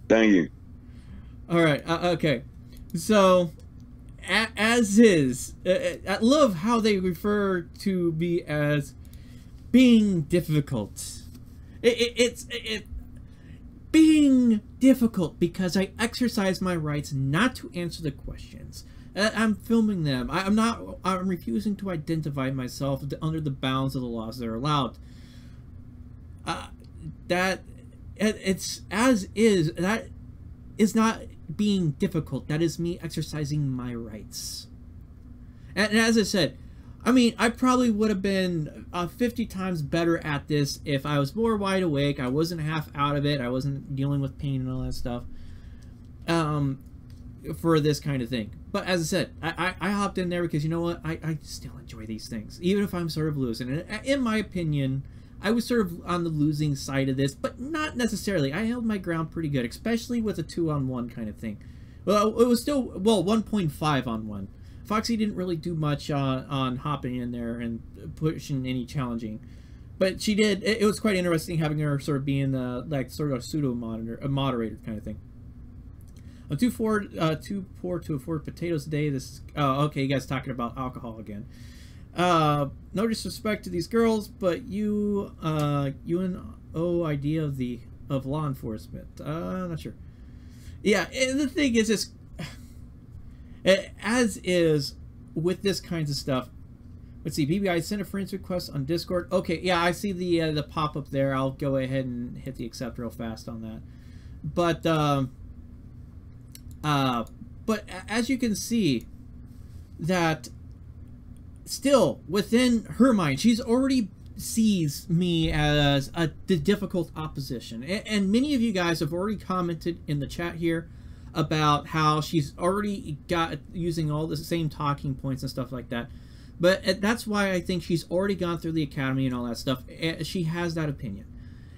Thank you. All right. Okay. So, as is, I love how they refer to me as being difficult. It's being difficult because I exercise my rights not to answer the questions. I'm filming them. I'm refusing to identify myself under the bounds of the laws that are allowed. It's as is. That is not being difficult. That is me exercising my rights. And as I said, I probably would have been 50 times better at this if I was more wide awake. I wasn't half out of it. I wasn't dealing with pain and all that stuff. For this kind of thing. But as I said, I hopped in there because you know what? I still enjoy these things, even if I'm sort of losing. And in my opinion, I was sort of on the losing side of this, but not necessarily. I held my ground pretty good, especially with a 2-on-1 kind of thing. Well, it was still, 1.5-on-1. Foxy didn't really do much on hopping in there and pushing any challenging. But she did. It was quite interesting having her sort of being like sort of a moderator kind of thing. Too poor to afford potatoes a day. This is, okay, you guys talking about alcohol again. No disrespect to these girls, but you idea of law enforcement. Not sure. Yeah, and the thing is, as is with this kinds of stuff. Let's see, BBI sent a friend's request on Discord. Okay, yeah, I see the pop up there. I'll go ahead and hit the accept real fast on that. But as you can see, that still within her mind, she's already sees me as the difficult opposition. And many of you guys have already commented in the chat here about how she's already got using all the same talking points and stuff like that. But that's why I think she's already gone through the academy and all that stuff. She has that opinion.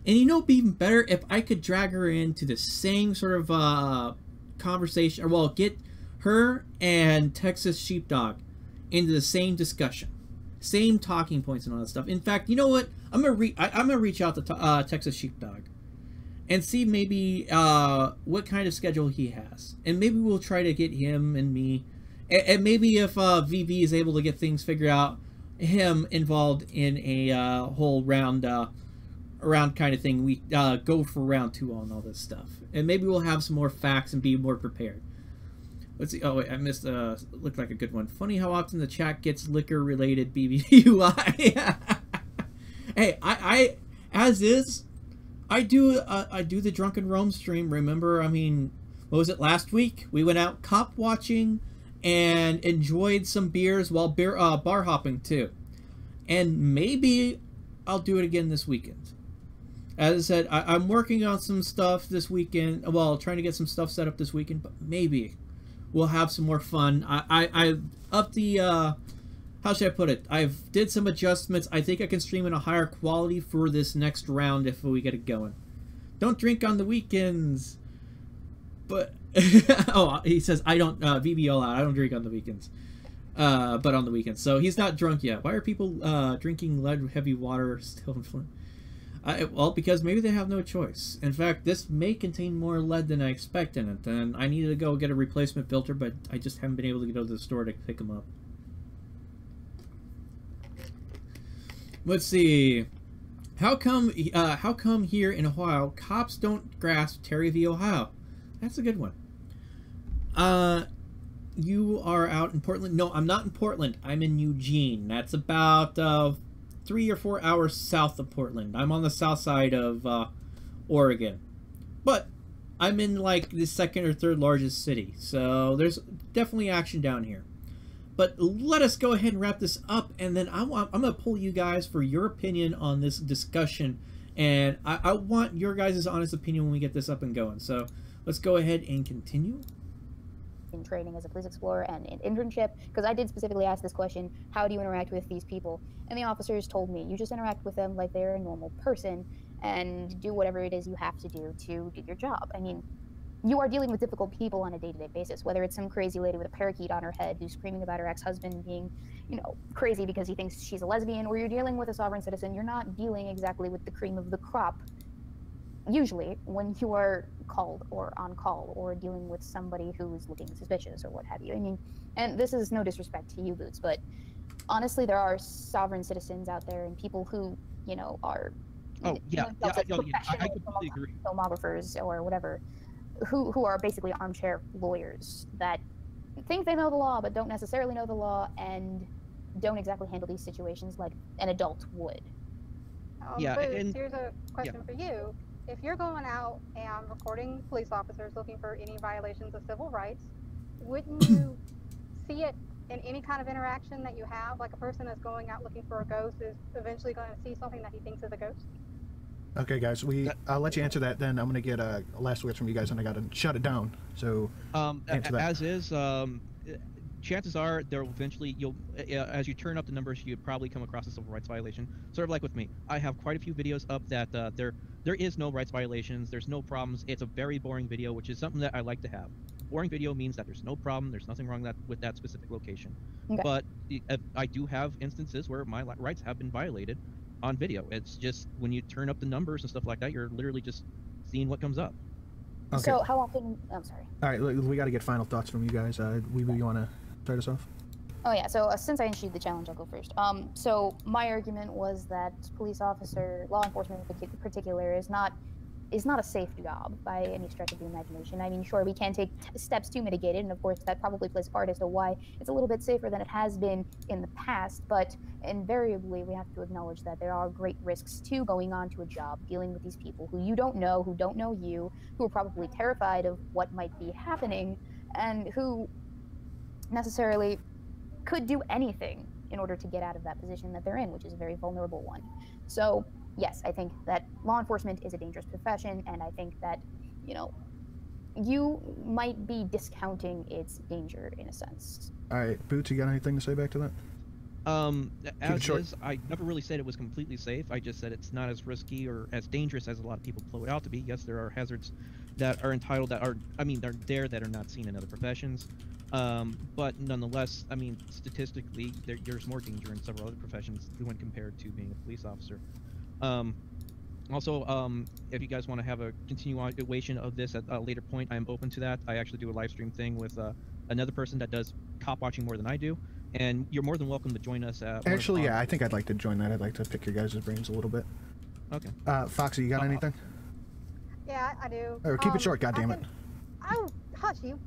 And it'd be even better if I could drag her into the same sort of conversation, or well, get her and Texas Sheepdog into the same discussion, same talking points and all that stuff. In fact, you know what? I'm gonna reach out to Texas Sheepdog, and see maybe what kind of schedule he has, and maybe we'll try to get him and me, and maybe if VV is able to get things figured out, him involved in a whole round kind of thing. We go for round 2 on all this stuff, and maybe we'll have some more facts and be more prepared. Let's see. Oh wait, I missed. Looked like a good one. Funny how often the chat gets liquor-related BBUI. Hey, I as is. I do the Drunken Rome stream. Remember, I mean, what was it last week? We went out cop watching and enjoyed some beers while bar hopping too. And maybe I'll do it again this weekend. As I said, I'm working on some stuff this weekend. Well, trying to get some stuff set up this weekend, but maybe we'll have some more fun. I upped the how should I put it? I've did some adjustments. I think I can stream in a higher quality for this next round if we get it going. Don't drink on the weekends. But oh, he says I don't VB all out. I don't drink on the weekends. But on the weekends. So he's not drunk yet. Why are people drinking lead heavy water still in Flint? Well, because maybe they have no choice. In fact, this may contain more lead than I expect in it. And I needed to go get a replacement filter, but I just haven't been able to go to the store to pick them up. Let's see. How come here in Ohio cops don't grasp Terry v. Ohio? That's a good one. You are out in Portland? No, I'm not in Portland. I'm in Eugene. That's about 3 or 4 hours south of Portland. I'm on the south side of Oregon. But I'm in like the 2nd or 3rd largest city. So there's definitely action down here. But let us go ahead and wrap this up, and then I'm going to pull you guys for your opinion on this discussion, and I want your guys' honest opinion when we get this up and going. So let's go ahead and continue. In training as a police explorer and in internship, because I did specifically ask this question, how do you interact with these people? And the officers told me, you just interact with them like they're a normal person and do whatever it is you have to do your job. I mean, you are dealing with difficult people on a day-to-day basis, whether it's some crazy lady with a parakeet on her head who's screaming about her ex-husband being, you know, crazy because he thinks she's a lesbian, or you're dealing with a sovereign citizen. You're not dealing exactly with the cream of the crop, usually, when you are called or on call or dealing with somebody who's looking suspicious or what have you. I mean, and this is no disrespect to you, Boots, but honestly, there are sovereign citizens out there and people who, you know, are I completely agree. Filmographers or whatever, who are basically armchair lawyers that think they know the law but don't necessarily know the law and don't exactly handle these situations like an adult would. Boots, here's a question for you. If you're going out and recording police officers looking for any violations of civil rights, wouldn't you see it in any kind of interaction that you have? Like a person that's going out looking for a ghost is eventually going to see something that he thinks is a ghost? Okay, guys, I'll let you answer that. Then I'm gonna get last words from you guys, and I gotta shut it down. So, as is, chances are there will eventually as you turn up the numbers, you'd probably come across a civil rights violation. Sort of like with me, I have quite a few videos up that there is no rights violations, there's no problems. It's a very boring video, which is something that I like to have. Boring video means that there's no problem, there's nothing wrong with that specific location. Okay. But I do have instances where my rights have been violated on video. It's just when you turn up the numbers and stuff like that, you're literally just seeing what comes up. Okay. So how often? I'm sorry. All right, we got to get final thoughts from you guys. You want to start us off? Oh yeah. So since I initiated the challenge, I'll go first. So my argument was that law enforcement in particular, is not a safe job by any stretch of the imagination. I mean, sure, we can take steps to mitigate it, and of course that probably plays a part as to why it's a little bit safer than it has been in the past, but invariably we have to acknowledge that there are great risks to going on to a job, dealing with these people who you don't know, who don't know you, who are probably terrified of what might be happening, and who necessarily could do anything in order to get out of that position that they're in, which is a very vulnerable one. So yes, I think that law enforcement is a dangerous profession, and I think that, you know, you might be discounting its danger in a sense. All right, Boots, you got anything to say back to that? As is, I never really said it was completely safe. I just said it's not as risky or as dangerous as a lot of people blow it out to be. Yes, there are hazards that are they're there that are not seen in other professions. But nonetheless, I mean, statistically, there's more danger in several other professions when compared to being a police officer. Also, if you guys want to have a continuation of this at a later point, I'm open to that. I actually do a live stream thing with another person that does cop watching more than I do, and you're more than welcome to join us. Actually, yeah, I think I'd like to join that. I'd like to pick your guys' brains a little bit. Okay. Foxy, you got anything? Yeah, I do. Or keep it short, goddammit. Oh, hush you.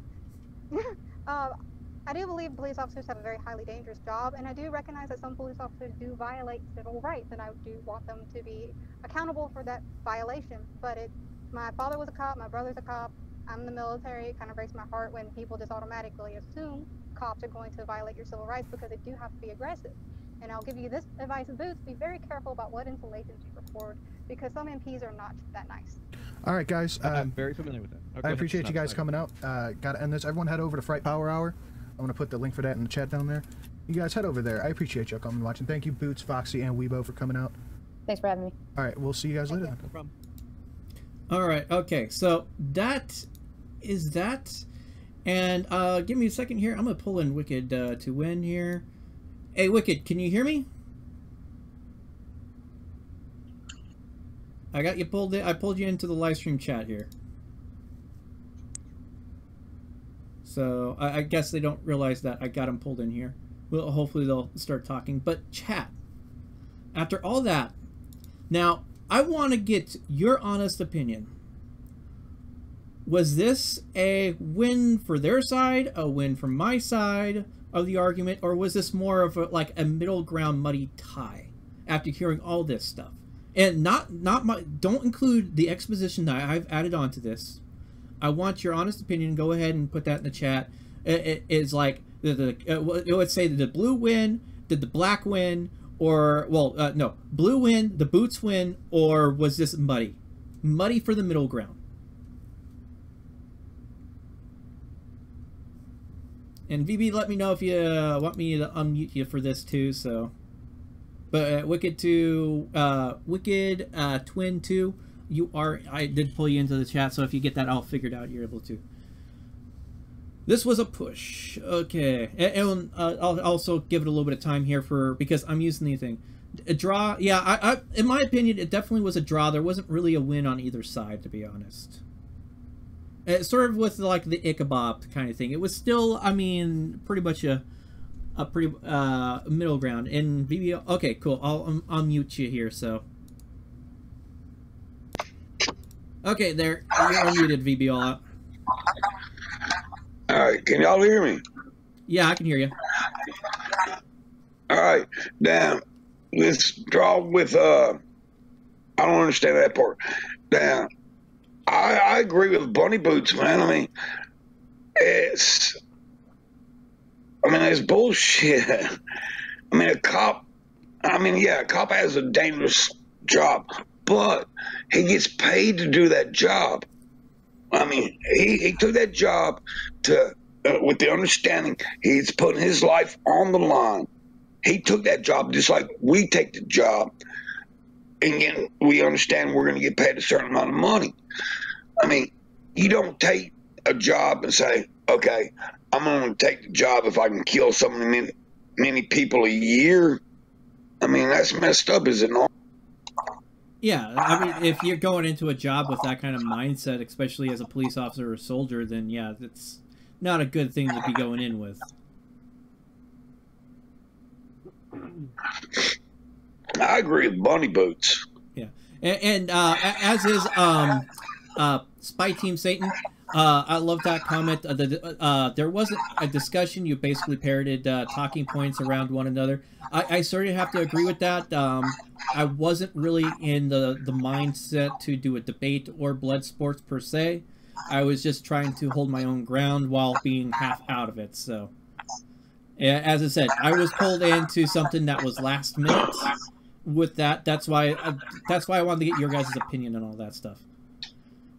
I do believe police officers have a very highly dangerous job, and I do recognize that some police officers do violate civil rights, and I do want them to be accountable for that violation. But my father was a cop, my brother's a cop, I'm in the military. It kind of breaks my heart when people just automatically assume cops are going to violate your civil rights because they do have to be aggressive. And I'll give you this advice, Boots, be very careful about what installations you record, because some MPs are not that nice. All right, guys. I'm very familiar with that. I appreciate you guys coming out. Got to end this. Everyone head over to Fright Power Hour. I'm going to put the link for that in the chat down there. You guys head over there. I appreciate y'all coming and watching. Thank you, Boots, Foxy, and Weebo for coming out. Thanks for having me. All right, we'll see you guys later. No problem. All right, okay, so that is that. And give me a second here. I'm going to pull in Wicked to win here. Hey, Wicked, can you hear me? I got you pulled in. I pulled you into the live stream chat here. So I guess they don't realize that I got them pulled in here. Well, hopefully they'll start talking. But chat, after all that, now I want to get your honest opinion. Was this a win for their side, a win for my side of the argument, or was this more of like a middle ground muddy tie after hearing all this stuff? And don't include the exposition that I've added onto this. I want your honest opinion. Go ahead and put that in the chat. It's like it would say, did the blue win? Did the black win? Or no, blue win, the Boots win, or was this muddy? Muddy for the middle ground. And VB, let me know if you want me to unmute you for this too. So, but Wicked Twin 2. I did pull you into the chat, so if you get that all figured out, you're able to. This was a push. Okay. And I'll also give it a little bit of time here because I'm using the thing. A draw. Yeah, I in my opinion, it definitely was a draw. There wasn't really a win on either side, to be honest. It's sort of with like the Ichabod kind of thing. It was still, I mean, pretty much a pretty middle ground. And BBO. Okay, cool. I'll mute you here, so. Okay, there. You're unmuted, VBO. Alright, can y'all hear me? Yeah, I can hear you. Alright, now, let's draw with, I don't understand that part. Now, I agree with Bunny Boots, man. I mean, it's bullshit. I mean, a cop has a dangerous job, but he gets paid to do that job. I mean, he took that job with the understanding he's putting his life on the line. He took that job just like we take the job, and then we understand we're going to get paid a certain amount of money. I mean, you don't take a job and say, okay, I'm going to take the job if I can kill so many people a year. I mean, that's messed up, is it not? Yeah, I mean, if you're going into a job with that kind of mindset, especially as a police officer or soldier, then yeah, that's not a good thing to be going in with. I agree with Bunny Boots. Yeah, and as is Spy Team Satan. I love that comment. There wasn't a discussion. You basically parroted talking points around one another. I sort of have to agree with that. I wasn't really in the mindset to do a debate or blood sports per se. I was just trying to hold my own ground while being half out of it. So, yeah, as I said, I was pulled into something that was last minute. With that, that's why I wanted to get your guys' opinion on all that stuff.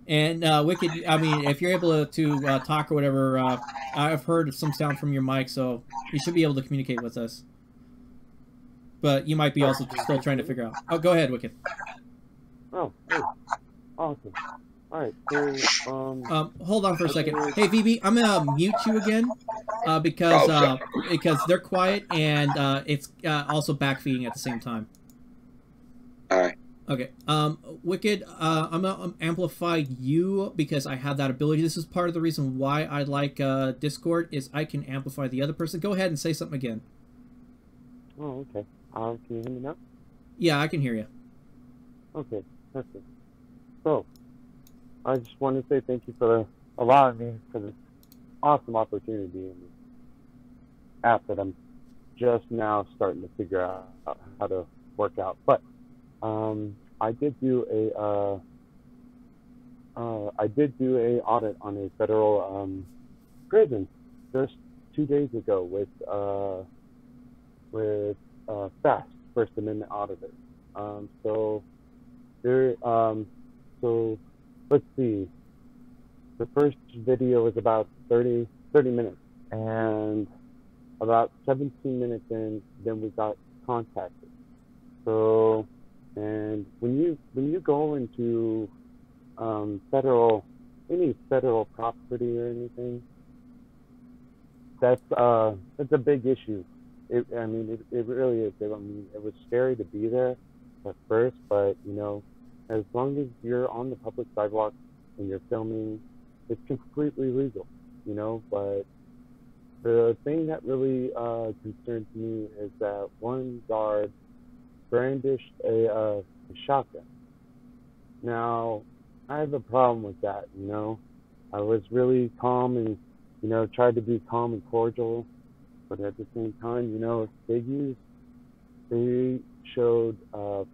And Wicked, I mean, if you're able to talk or whatever, I've heard some sound from your mic, so you should be able to communicate with us. But you might be also still trying to figure out. Oh, go ahead, Wicked. Oh, hey. Awesome. Alright, so, hold on for a second. Hey, VB, I'm gonna mute you again, because they're quiet, and it's also backfeeding at the same time. Alright. Okay. Wicked, I'm gonna amplify you because I have that ability. This is part of the reason why I like Discord, is I can amplify the other person. Go ahead and say something again. Oh, okay. Can you hear me now? Yeah, I can hear you. Okay, perfect. So, I just want to say thank you for allowing me for this awesome opportunity in this app that I'm just now starting to figure out how to work out. But I did do a audit on a federal prison just 2 days ago with FAST, First Amendment Auditor. So let's see. The first video was about 30 minutes, and about 17 minutes in, then we got contacted. So, and when you go into any federal property or anything, that's a big issue. It really is. I mean, it was scary to be there at first, but you know, as long as you're on the public sidewalk and you're filming, it's completely legal, you know. But the thing that really concerns me is that one guard brandished a shotgun. Now, I have a problem with that, you know. I was really calm and, you know, tried to be calm and cordial, but at the same time, you know, they showed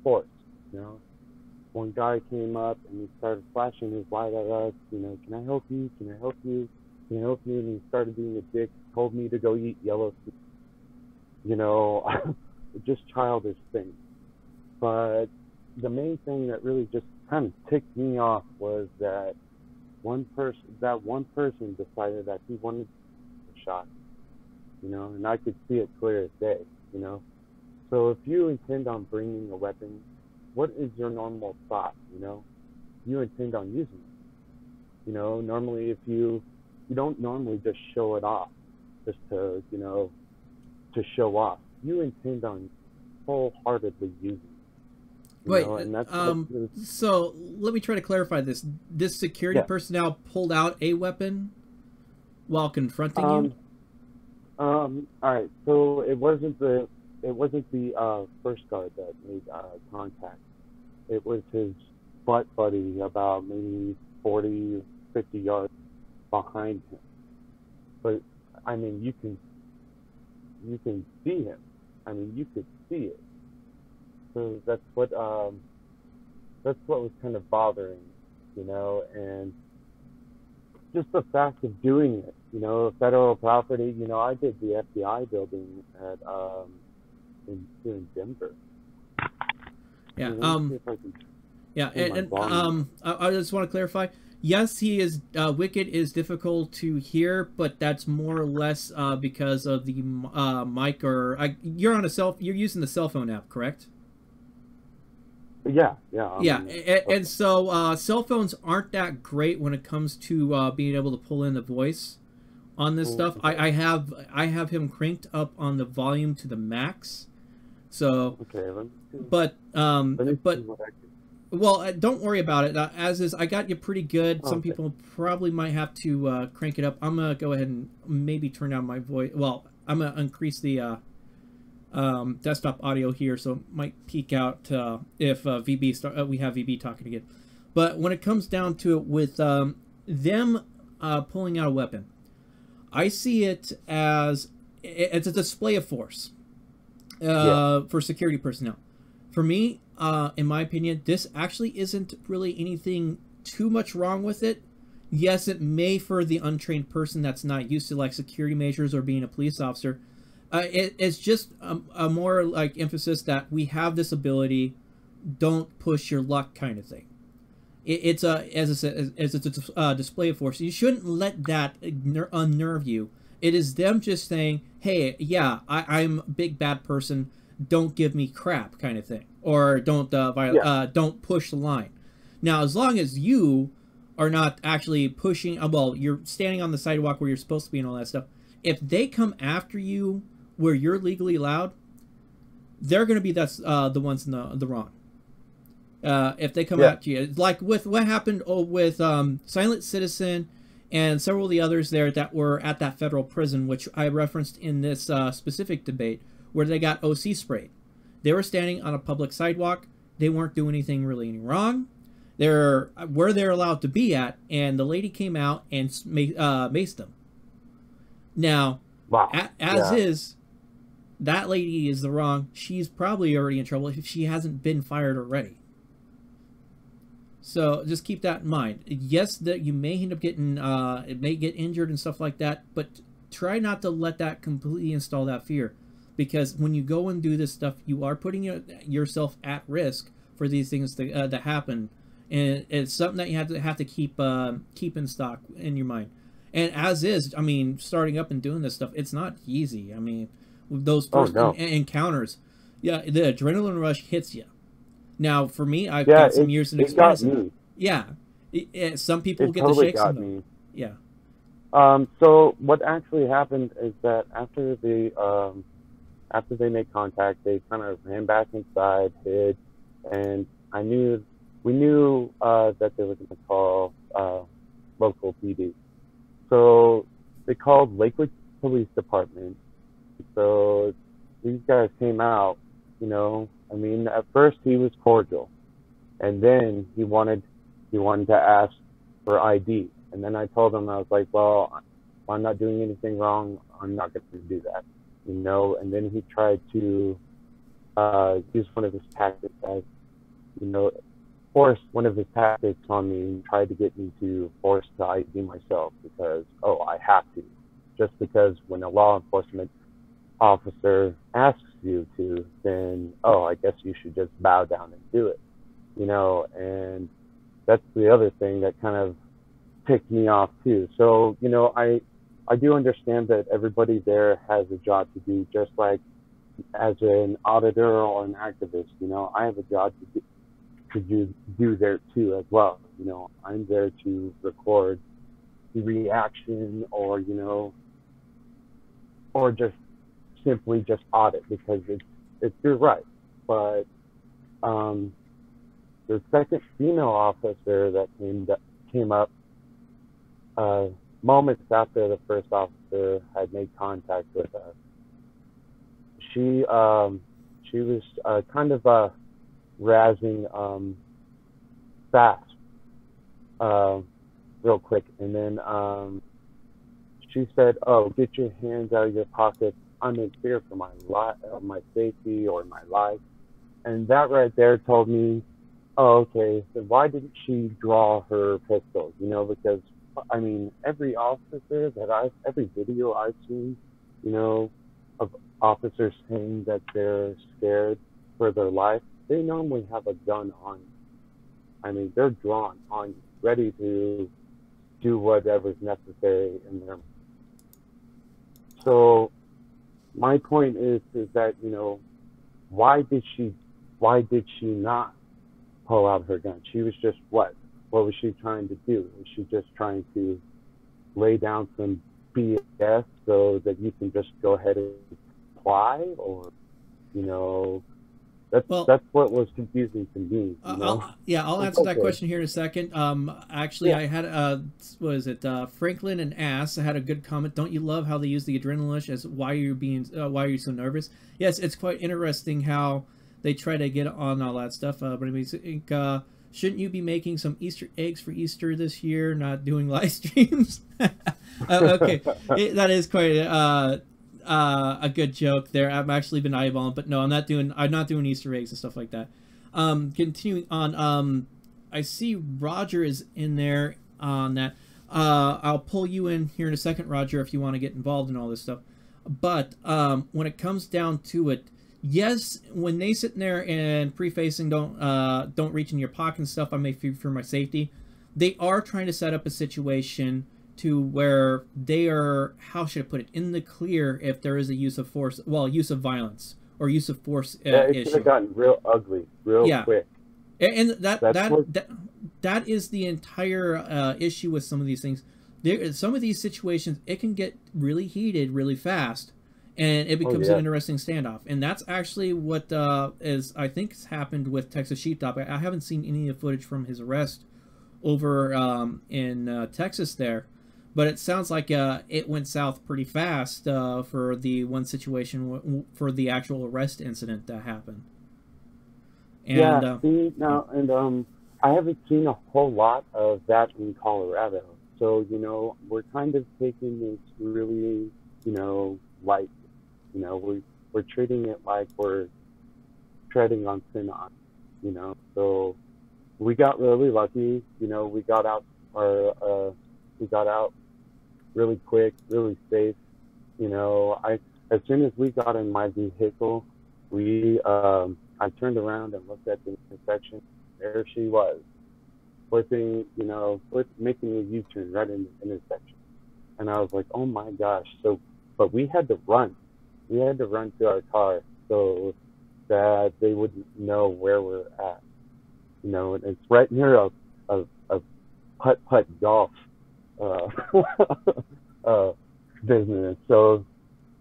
force, you know. One guy came up and he started flashing his light at us, you know, can I help you? Can I help you? Can you help me? And he started being a dick, told me to go eat yellow soup. You know, just childish things. But the main thing that really just kind of ticked me off was that one person decided that he wanted a shot, you know, and I could see it clear as day, you know. So if you intend on bringing a weapon, what is your normal thought, you know? You intend on using it. You know, normally if you don't normally just show it off just to, you know, to show off. You intend on wholeheartedly using it. Wait, know, and that's so let me try to clarify this. This security personnel pulled out a weapon while confronting you? All right, so it wasn't the first guard that made contact. It was his butt buddy about maybe 40, 50 yards behind him. But I mean, you can see him. I mean, you could see it. So that's what was kind of bothering, you know, and just the fact of doing it, you know, federal property. You know, I did the FBI building at in Denver. Yeah. You know, I just want to clarify. Yes, he is. Wicked is difficult to hear, but that's more or less because of the mic or you're on you're using the cell phone app, correct? Yeah. And so cell phones aren't that great when it comes to being able to pull in the voice on this stuff. I have him cranked up on the volume to the max. So, but well, don't worry about it. As is, I got you pretty good. Some people probably might have to crank it up. I'm gonna go ahead and maybe turn down my voice. Well, I'm gonna increase the desktop audio here, so it might peak out if VB we have VB talking again. But when it comes down to it, with them pulling out a weapon, I see it as it's a display of force for security personnel. For me, in my opinion, this actually isn't really anything too much wrong with it. Yes, it may for the untrained person that's not used to like security measures or being a police officer. It's just a more like emphasis that we have this ability, don't push your luck kind of thing. It's as I said, it's a display of force. You shouldn't let that unnerve you. It is them just saying, hey, yeah, I'm a big bad person, don't give me crap kind of thing. Or don't don't push the line. Now, as long as you are not actually pushing, well, you're standing on the sidewalk where you're supposed to be and all that stuff. If they come after you where you're legally allowed, they're going to be the ones in the wrong. If they come Yeah. at you, like with what happened with Silent Citizen and several of the others there that were at that federal prison, which I referenced in this specific debate, where they got OC sprayed. They were standing on a public sidewalk. They weren't doing anything really wrong. They're where they're allowed to be at, and the lady came out and maced them. Now, Wow. as Yeah. is, that lady is the wrong. She's probably already in trouble if she hasn't been fired already. So just keep that in mind. Yes, that you may end up getting, it may get injured and stuff like that, but try not to let that completely install that fear, because when you go and do this stuff, you are putting yourself at risk for these things to happen, and it's something that you have to keep in stock in your mind. And as is, I mean, starting up and doing this stuff, it's not easy. I mean, with those first encounters, yeah, the adrenaline rush hits you. Now, for me, I've got some years of experience. It got me. Yeah, some people get totally the shakes. got me. Yeah. So what actually happened is that after they made contact, they kind of ran back inside, hid, and we knew that they were going to call local PD. So they called Lakewood Police Department. So these guys came out, you know. I mean, at first he was cordial, and then he wanted to ask for ID. And then I told him, I was like, well, I'm not doing anything wrong. I'm not going to do that, you know. And then he tried to use one of his tactics, as you know, force one of his tactics on me and tried to get me to force the ID myself because, oh, I have to. Just because when a law enforcement officer asks you to, then, oh, I guess you should just bow down and do it, you know. And that's the other thing that kind of ticked me off too. So, you know, I do understand that everybody there has a job to do, just like as an auditor or an activist, you know, I have a job to do there too as well. You know, I'm there to record the reaction, or, you know, or just simply just audit, because it's your right. But the second female officer that came up moments after the first officer had made contact with us, she was kind of razzing fast real quick, and then she said, oh, get your hands out of your pockets, I'm in fear for my safety or my life. And that right there told me, oh, okay, so why didn't she draw her pistol? You know, because, I mean, every video I've seen, you know, of officers saying that they're scared for their life, they normally have a gun on you. I mean, they're drawn on you, ready to do whatever's necessary in their. So my point is that, you know, why did she not pull out her gun? She was just what was she trying to do? Was she just trying to lay down some BS so that you can just go ahead and apply? Or, you know, that's what was confusing to me. You know? I'll answer that question here in a second. Actually, I had Franklin and Ass. I had a good comment. Don't you love how they use the adrenaline rush as why are you so nervous? Yes, it's quite interesting how they try to get on all that stuff. But I think, shouldn't you be making some Easter eggs for Easter this year, not doing live streams? Okay, that is quite a good joke there. I've actually been eyeballing, but no, I'm not doing Easter eggs and stuff like that. Continuing on, I see Roger is in there on that. I'll pull you in here in a second, Roger, if you want to get involved in all this stuff. But when it comes down to it, yes, when they sit in there and prefacing don't reach in your pocket and stuff, I may fear for my safety. They are trying to set up a situation to where they are, how should I put it, in the clear if there is a use of force, well, use of violence or use of force it issue. could have gotten real ugly real quick. And that is the entire issue with some of these things. Some of these situations, it can get really heated really fast, and it becomes yeah. an interesting standoff. And that's actually what is, I think, has happened with Texas Sheepdog. I haven't seen any of the footage from his arrest over in Texas there, but it sounds like it went south pretty fast for the one situation for the actual arrest incident that happened. And, yeah, see, now, and I haven't seen a whole lot of that in Colorado. So, you know, we're kind of taking this really, you know, light. You know, we're treating it like we're treading on thin ice, you know. So we got really lucky, you know, we got out really quick, really safe. You know, as soon as we got in my vehicle, I turned around and looked at the intersection. There she was, making a U-turn right in the intersection. And I was like, oh my gosh. So, but we had to run. We had to run to our car so that they wouldn't know where we're at. You know, and it's right near a putt-putt golf business. So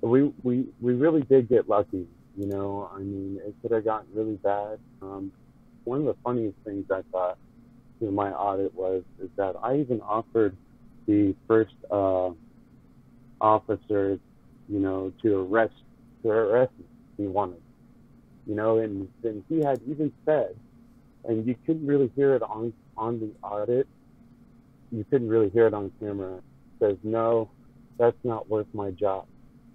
we really did get lucky. You know, I mean, it could have gotten really bad. One of the funniest things I thought through my audit is that I even offered the first officer, you know, to arrest me if he wanted. You know, and then he had even said, and you couldn't really hear it on the audit. You couldn't really hear it on camera. Says, no, that's not worth my job.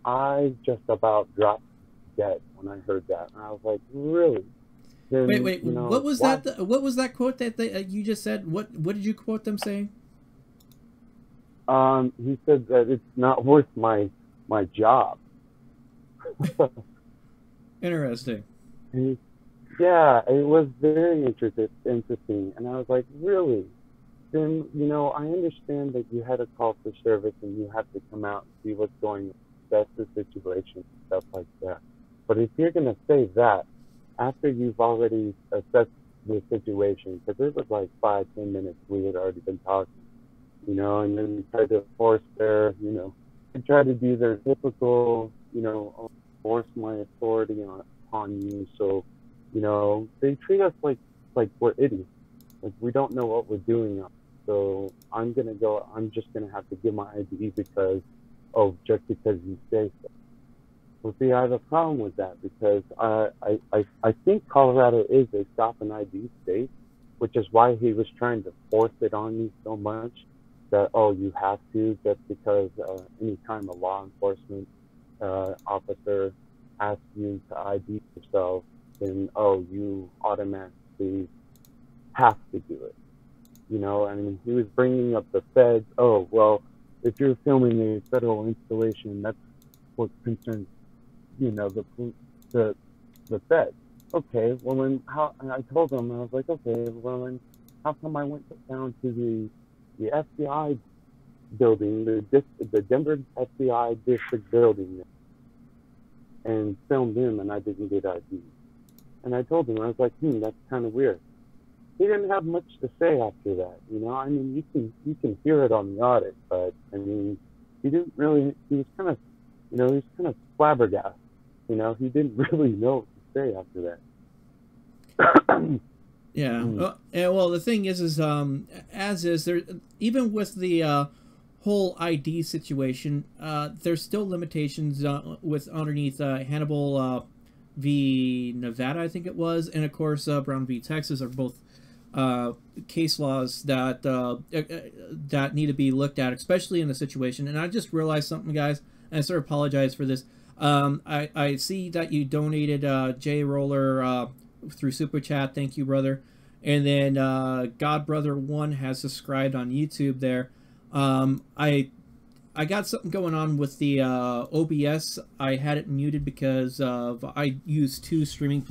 I just about dropped dead when I heard that, and I was like, really? Then, wait, you know, what was that? What was that quote that you just said? What did you quote them saying? He said that it's not worth my job. Interesting. Yeah, it was very interesting, and I was like, really? Then, you know, I understand that you had a call for service and you have to come out and see what's going on, assess the situation, stuff like that. But if you're going to say that after you've already assessed the situation, because it was like 5-10 minutes we had already been talking, you know, and then they tried to force their, you know, they tried to do their typical, you know, force my authority on you. So, you know, they treat us like we're idiots. Like we don't know what we're doing. So I'm just gonna have to give my ID because you say so. Well, see, I have a problem with that because I think Colorado is a stop and ID state, which is why he was trying to force it on me so much that, oh, you have to, just because anytime a law enforcement officer asks you to ID yourself, then, oh, you automatically have to do it. You know, I mean, he was bringing up the feds. Oh, well, if you're filming a federal installation, that's what concerns, you know, the feds. Okay, well then, and I told him, I was like, okay, well then, how come I went down to the FBI building, the Denver FBI district building, and filmed him, and I didn't get ID? And I told him, I was like, that's kind of weird. He didn't have much to say after that, you know. I mean, you can hear it on the audit, but I mean, he didn't really. He was kind of, you know, he was kind of flabbergasted. You know, he didn't really know what to say after that. Yeah. Well, the thing is as is there, even with the whole ID situation, there's still limitations with underneath Hannibal v. Nevada, I think it was, and of course Brown v. Texas are both case laws that that need to be looked at, especially in the situation. And I just realized something, guys, and I sort of apologize for this. I see that you donated J Roller through Super Chat. Thank you, brother. And then Godbrother1 has subscribed on YouTube there. I got something going on with the OBS. I had it muted because of I used two streaming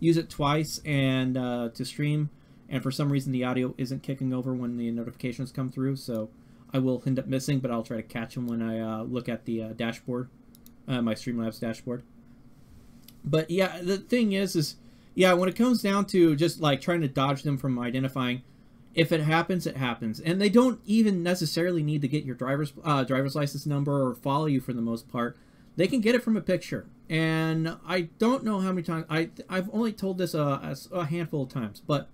use it twice and to stream, and for some reason the audio isn't kicking over when the notifications come through, so I will end up missing, but I'll try to catch them when I look at the dashboard, my Streamlabs dashboard. But yeah, the thing is yeah, when it comes down to just like trying to dodge them from identifying, if it happens, it happens, and they don't even necessarily need to get your driver's license number or follow you for the most part. They can get it from a picture. And I don't know how many times, I've only told this a handful of times, but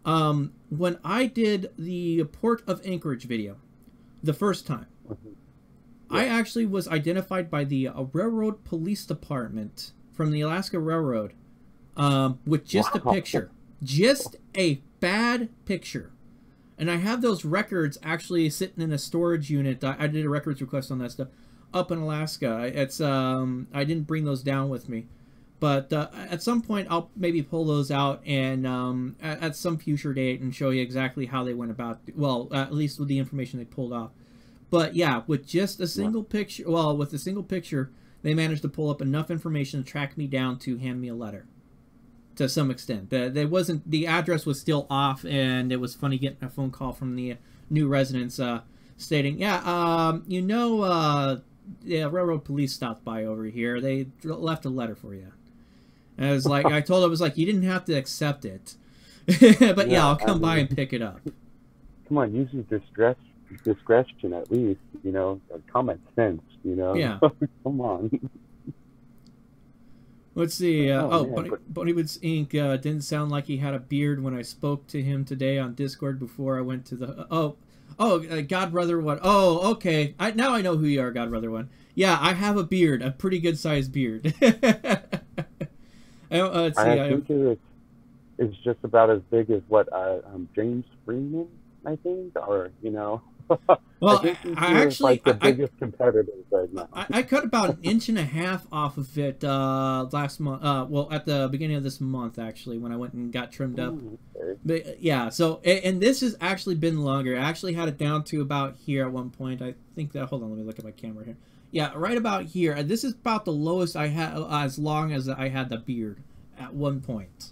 when I did the Port of Anchorage video, the first time, I actually was identified by the Railroad Police Department from the Alaska Railroad with just a picture. Just a bad picture. And I have those records actually sitting in a storage unit. I did a records request on that stuff up in Alaska. It's I didn't bring those down with me. But at some point, I'll maybe pull those out and at some future date and show you exactly how they went about, well, at least with the information they pulled off. But yeah, with just a single picture, well, with a single picture, they managed to pull up enough information to track me down to hand me a letter. To some extent. There wasn't, the address was still off, and it was funny getting a phone call from the new residents stating, yeah, you know, the railroad police stopped by over here. They left a letter for you. And I was like, I told him, I was like, you didn't have to accept it. But yeah, I'll come by and pick it up. Come on, use your discretion at least, you know, common sense, you know? Yeah. Come on. Let's see. Bunnywoods Inc. Didn't sound like he had a beard when I spoke to him today on Discord before I went to the... Godbrother One. Oh, okay. Now I know who you are, Godbrother One. Yeah, I have a beard. A pretty good-sized beard. Let's see. I think it's just about as big as what James Freeman, I think, or, you know... Well, I actually like the biggest competitors right now. I cut about 1.5 inches off of it last month. Well, at the beginning of this month, actually, when I went and got trimmed up. Okay. But yeah, so and this has actually been longer. I actually had it down to about here at one point. I think that. Hold on, let me look at my camera here. Yeah, right about here. This is about the lowest I had, as long as I had the beard at one point.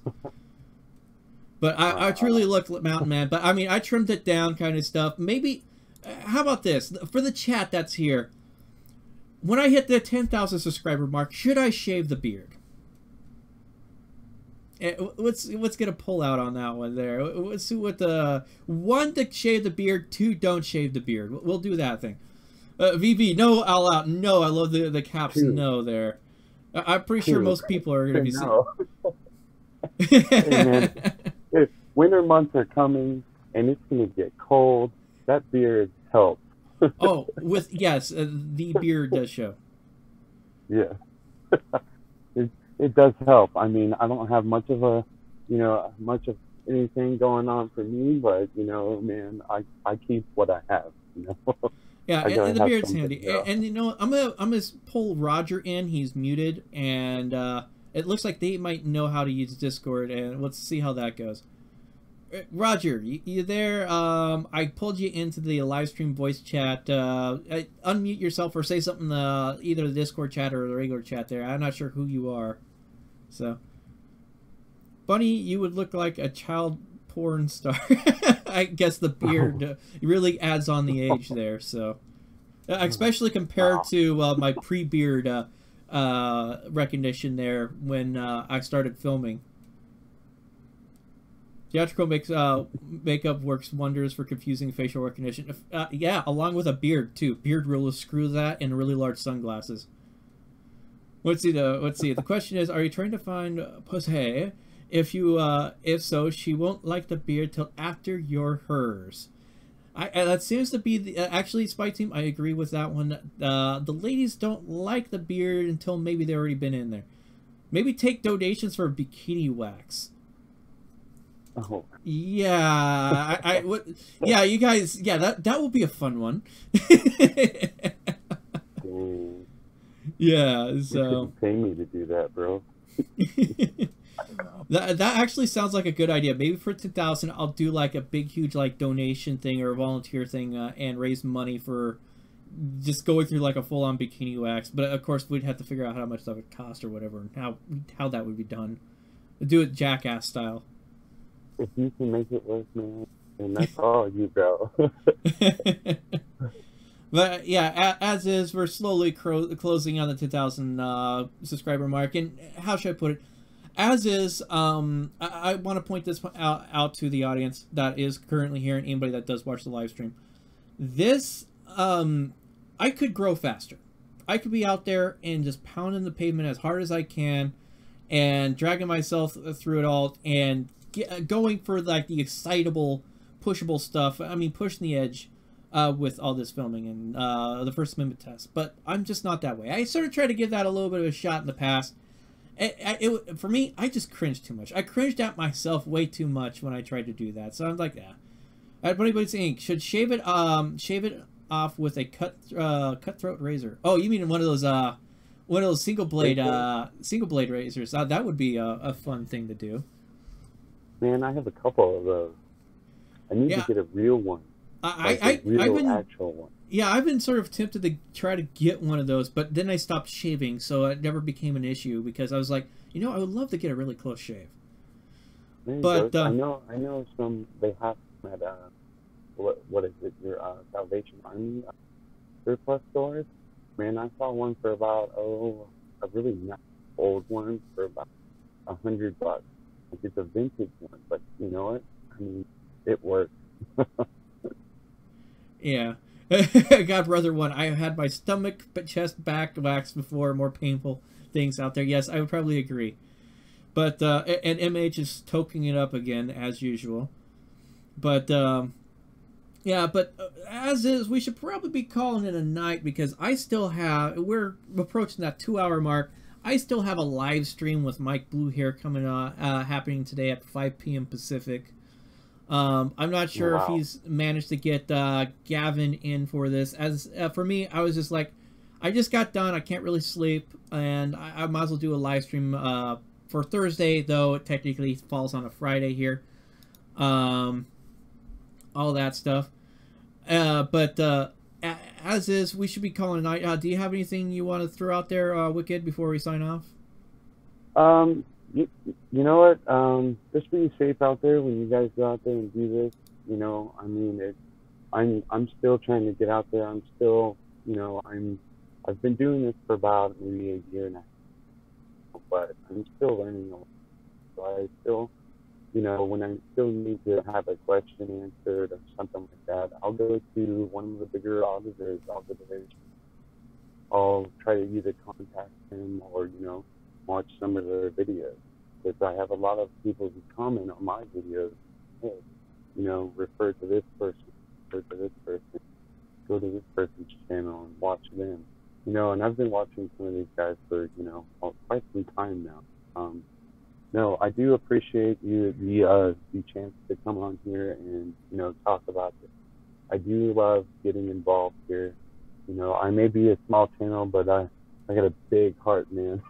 But I truly look mountain man. But I mean, I trimmed it down, kind of stuff. Maybe. How about this? For the chat that's here, when I hit the 10,000 subscriber mark, should I shave the beard? Let's get a pull out on that one there. Let's see what the... 1, to shave the beard. 2, don't shave the beard. We'll do that thing. VV, no, all out. No, I love the caps no there. I'm pretty sure most people are going to be saying... Hey, man, winter months are coming, and it's going to get cold. That beard helps. Oh, yes, the beard does show. Yeah, it does help. I mean, I don't have much of anything going on for me, but you know, man, I keep what I have. You know. Yeah, and the beard's handy. And you know, I'm gonna pull Roger in. He's muted, and it looks like they might know how to use Discord, and let's see how that goes. Roger, you there? I pulled you into the live stream voice chat. Unmute yourself or say something either the Discord chat or the regular chat there. I'm not sure who you are. So, Bunny, you would look like a child porn star. I guess the beard really adds on the age there. So, especially compared to my pre-beard recognition there when I started filming. Theatrical makeup works wonders for confusing facial recognition. Yeah, along with a beard too. Beard will screw that, and really large sunglasses. Let's see. The question is: are you trying to find Posey? If so, she won't like the beard till after you're hers. That seems to be the actually Spy Team. I agree with that one. The ladies don't like the beard until maybe they've already been in there. Maybe take donations for bikini wax. Oh. Yeah, yeah, you guys, yeah, that will be a fun one. Yeah, so you pay me to do that, bro. that actually sounds like a good idea. Maybe for 10,000, I'll do like a big, huge like donation thing or a volunteer thing and raise money for just going through like a full-on bikini wax. But of course, we'd have to figure out how much that would cost or whatever, and how that would be done. Do it Jackass style. If you can make it work, man, and that's all you, bro. But yeah, as is, we're slowly closing on the 10,000 subscriber mark. And how should I put it? As is, I want to point this out to the audience that is currently here and anybody that does watch the live stream. This, I could grow faster. I could be out there and just pounding the pavement as hard as I can, and dragging myself through it all, and going for like the excitable, pushable stuff. I mean, pushing the edge with all this filming and the First Amendment test. But I'm just not that way. I sort of tried to give that a little bit of a shot in the past. For me, I just cringed too much. I cringed at myself way too much when I tried to do that. So I'm like, yeah. Anybody's saying should shave it off with a cutthroat razor. Oh, you mean one of those single blade razors? That would be a fun thing to do. Man, I have a couple of those. I need to get a real one. I've been actual one. Yeah, I've been sort of tempted to try to get one of those, but then I stopped shaving, so it never became an issue because I was like, I would love to get a really close shave. But I know some they have them at what is it, your Salvation Army surplus stores. Man, I saw one for about a really nice old one for about $100. Like, it's a vintage one, but you know what? I mean, it works. Yeah. God, brother one. I have had my stomach, chest, back waxed before. More painful things out there. Yes, I would probably agree. But and MH is toking it up again as usual. But yeah. But as is, we should probably be calling it a night because I still have. We're approaching that 2-hour mark. I still have a live stream with Mike Blue Hair coming on, happening today at 5 p.m. Pacific. I'm not sure if he's managed to get Gavin in for this. As for me, I was just like, I just got done. I can't really sleep, and I might as well do a live stream for Thursday, though it technically falls on a Friday here. All that stuff. But as is, we should be calling it a night. Do you have anything you want to throw out there, Wicked, before we sign off? You know what? Just be safe out there when you guys go out there and do this. You know, I mean, I'm still trying to get out there. I'm still, I've been doing this for about maybe a year now, but I'm still learning a lot. So I still, when I still need to have a question answered or something like that, I'll go to one of the bigger auditors. I'll try to either contact him or, watch some of their videos. Because I have a lot of people who comment on my videos, hey, refer to this person, go to this person's channel and watch them. And I've been watching some of these guys for, quite some time now. No, I do appreciate the chance to come on here and, talk about this. I do love getting involved here. I may be a small channel, but I got a big heart, man.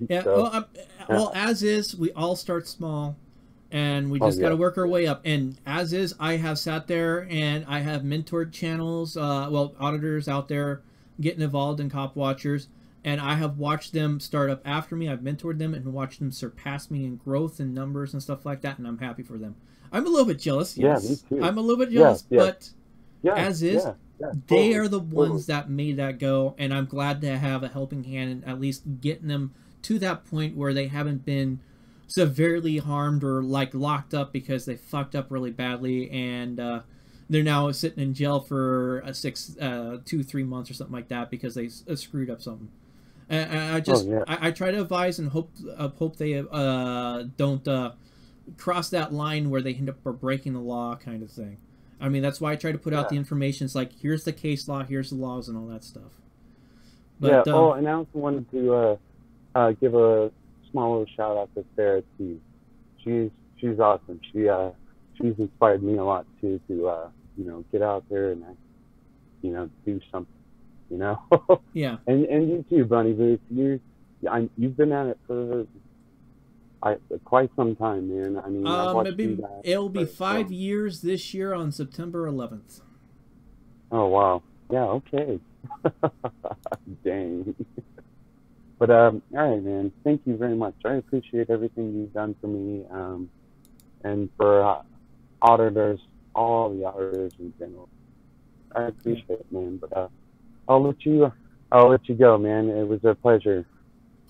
Yeah, so, well, as is, we all start small, and we just got to work our way up. And as is, I have sat there and I have mentored channels, auditors out there getting involved in Cop Watchers, and I have watched them start up after me. I've mentored them and watched them surpass me in growth and numbers and stuff like that, and I'm happy for them. I'm a little bit jealous, yes. Yeah, me too. I'm a little bit jealous, but as is... Yeah, they are the ones that made that go, and I'm glad to have a helping hand in at least getting them to that point where they haven't been severely harmed or like locked up because they fucked up really badly, and they're now sitting in jail for 2-3 months or something like that because they screwed up something. I try to advise and hope they don't cross that line where they end up breaking the law, kind of thing. I mean, that's why I try to put out the information. It's like, here's the case law, here's the laws, and all that stuff. But, and I also wanted to give a small little shout out to Sarah T. She's awesome. She's inspired me a lot too to get out there and do something. Yeah. And you too, Bunny Boots. You've been at it for quite some time, man. I mean, it'll be 5 years this year on September 11th. Oh wow! Yeah, okay. Dang. But all right, man. Thank you very much. I appreciate everything you've done for me, and for auditors, all the auditors in general. I appreciate it, man. But I'll let you go, man. It was a pleasure.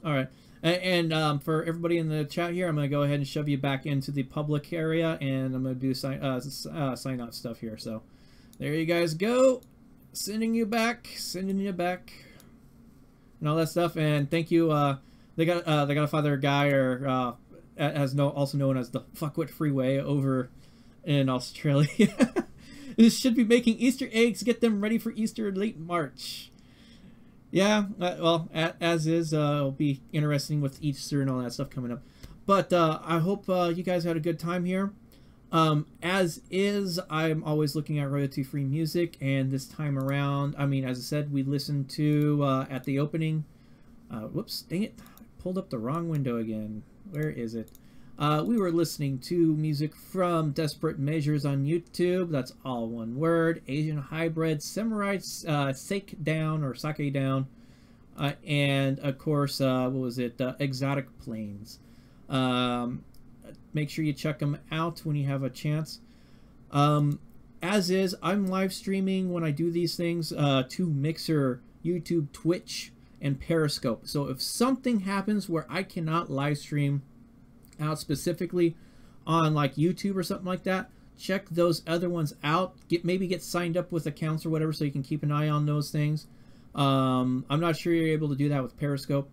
All right. And for everybody in the chat here, I'm going to go ahead and shove you back into the public area, and I'm going to do sign-off stuff here. So there you guys go. Sending you back. and all that stuff. And thank you. They got a father guy, or also known as the Fuckwit Freeway over in Australia. This should be making Easter eggs. Get them ready for Easter late March. Yeah, well, as is, it'll be interesting with Easter and all that stuff coming up. But I hope you guys had a good time here. As is, I'm always looking at royalty-free music, and this time around, I mean, as I said, we listened to, at the opening, whoops, dang it, I pulled up the wrong window again. Where is it? We were listening to music from Desperate Measures on YouTube. That's all one word. Asian Hybrid, Samurai Sake Down, or Sake Down. And, of course, what was it? Exotic Plains. Make sure you check them out when you have a chance. As is, I'm live streaming when I do these things to Mixer, YouTube, Twitch, and Periscope. So if something happens where I cannot live stream out specifically on like YouTube or something like that, check those other ones out. Maybe get signed up with accounts or whatever, so you can keep an eye on those things. I'm not sure you're able to do that with Periscope.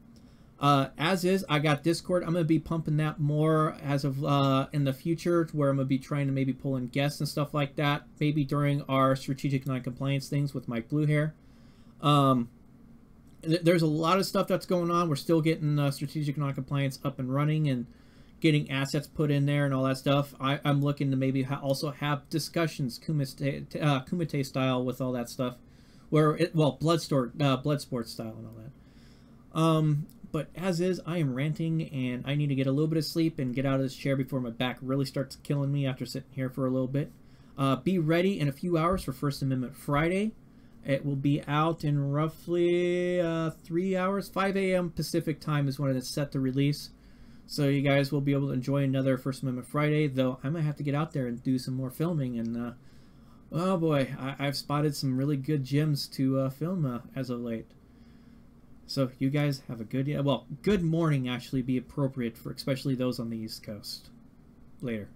As is, I got Discord. I'm going to be pumping that more as of in the future, where I'm going to be trying to maybe pull in guests and stuff like that, maybe during our strategic non-compliance things with Mike Blue Hair. There's a lot of stuff that's going on. We're still getting strategic non-compliance up and running and getting assets put in there and all that stuff. I'm looking to maybe also have discussions Kumite style with all that stuff, where blood sport style and all that. But as is, I am ranting, and I need to get a little bit of sleep and get out of this chair before my back really starts killing me after sitting here for a little bit. Be ready in a few hours for First Amendment Friday. It will be out in roughly 3 hours. 5 a.m. Pacific time is when it's set to release. So you guys will be able to enjoy another First Amendment Friday, though I might have to get out there and do some more filming. And, oh boy, I've spotted some really good gems to film as of late. So you guys have a good morning, actually, be appropriate for especially those on the East Coast. Later.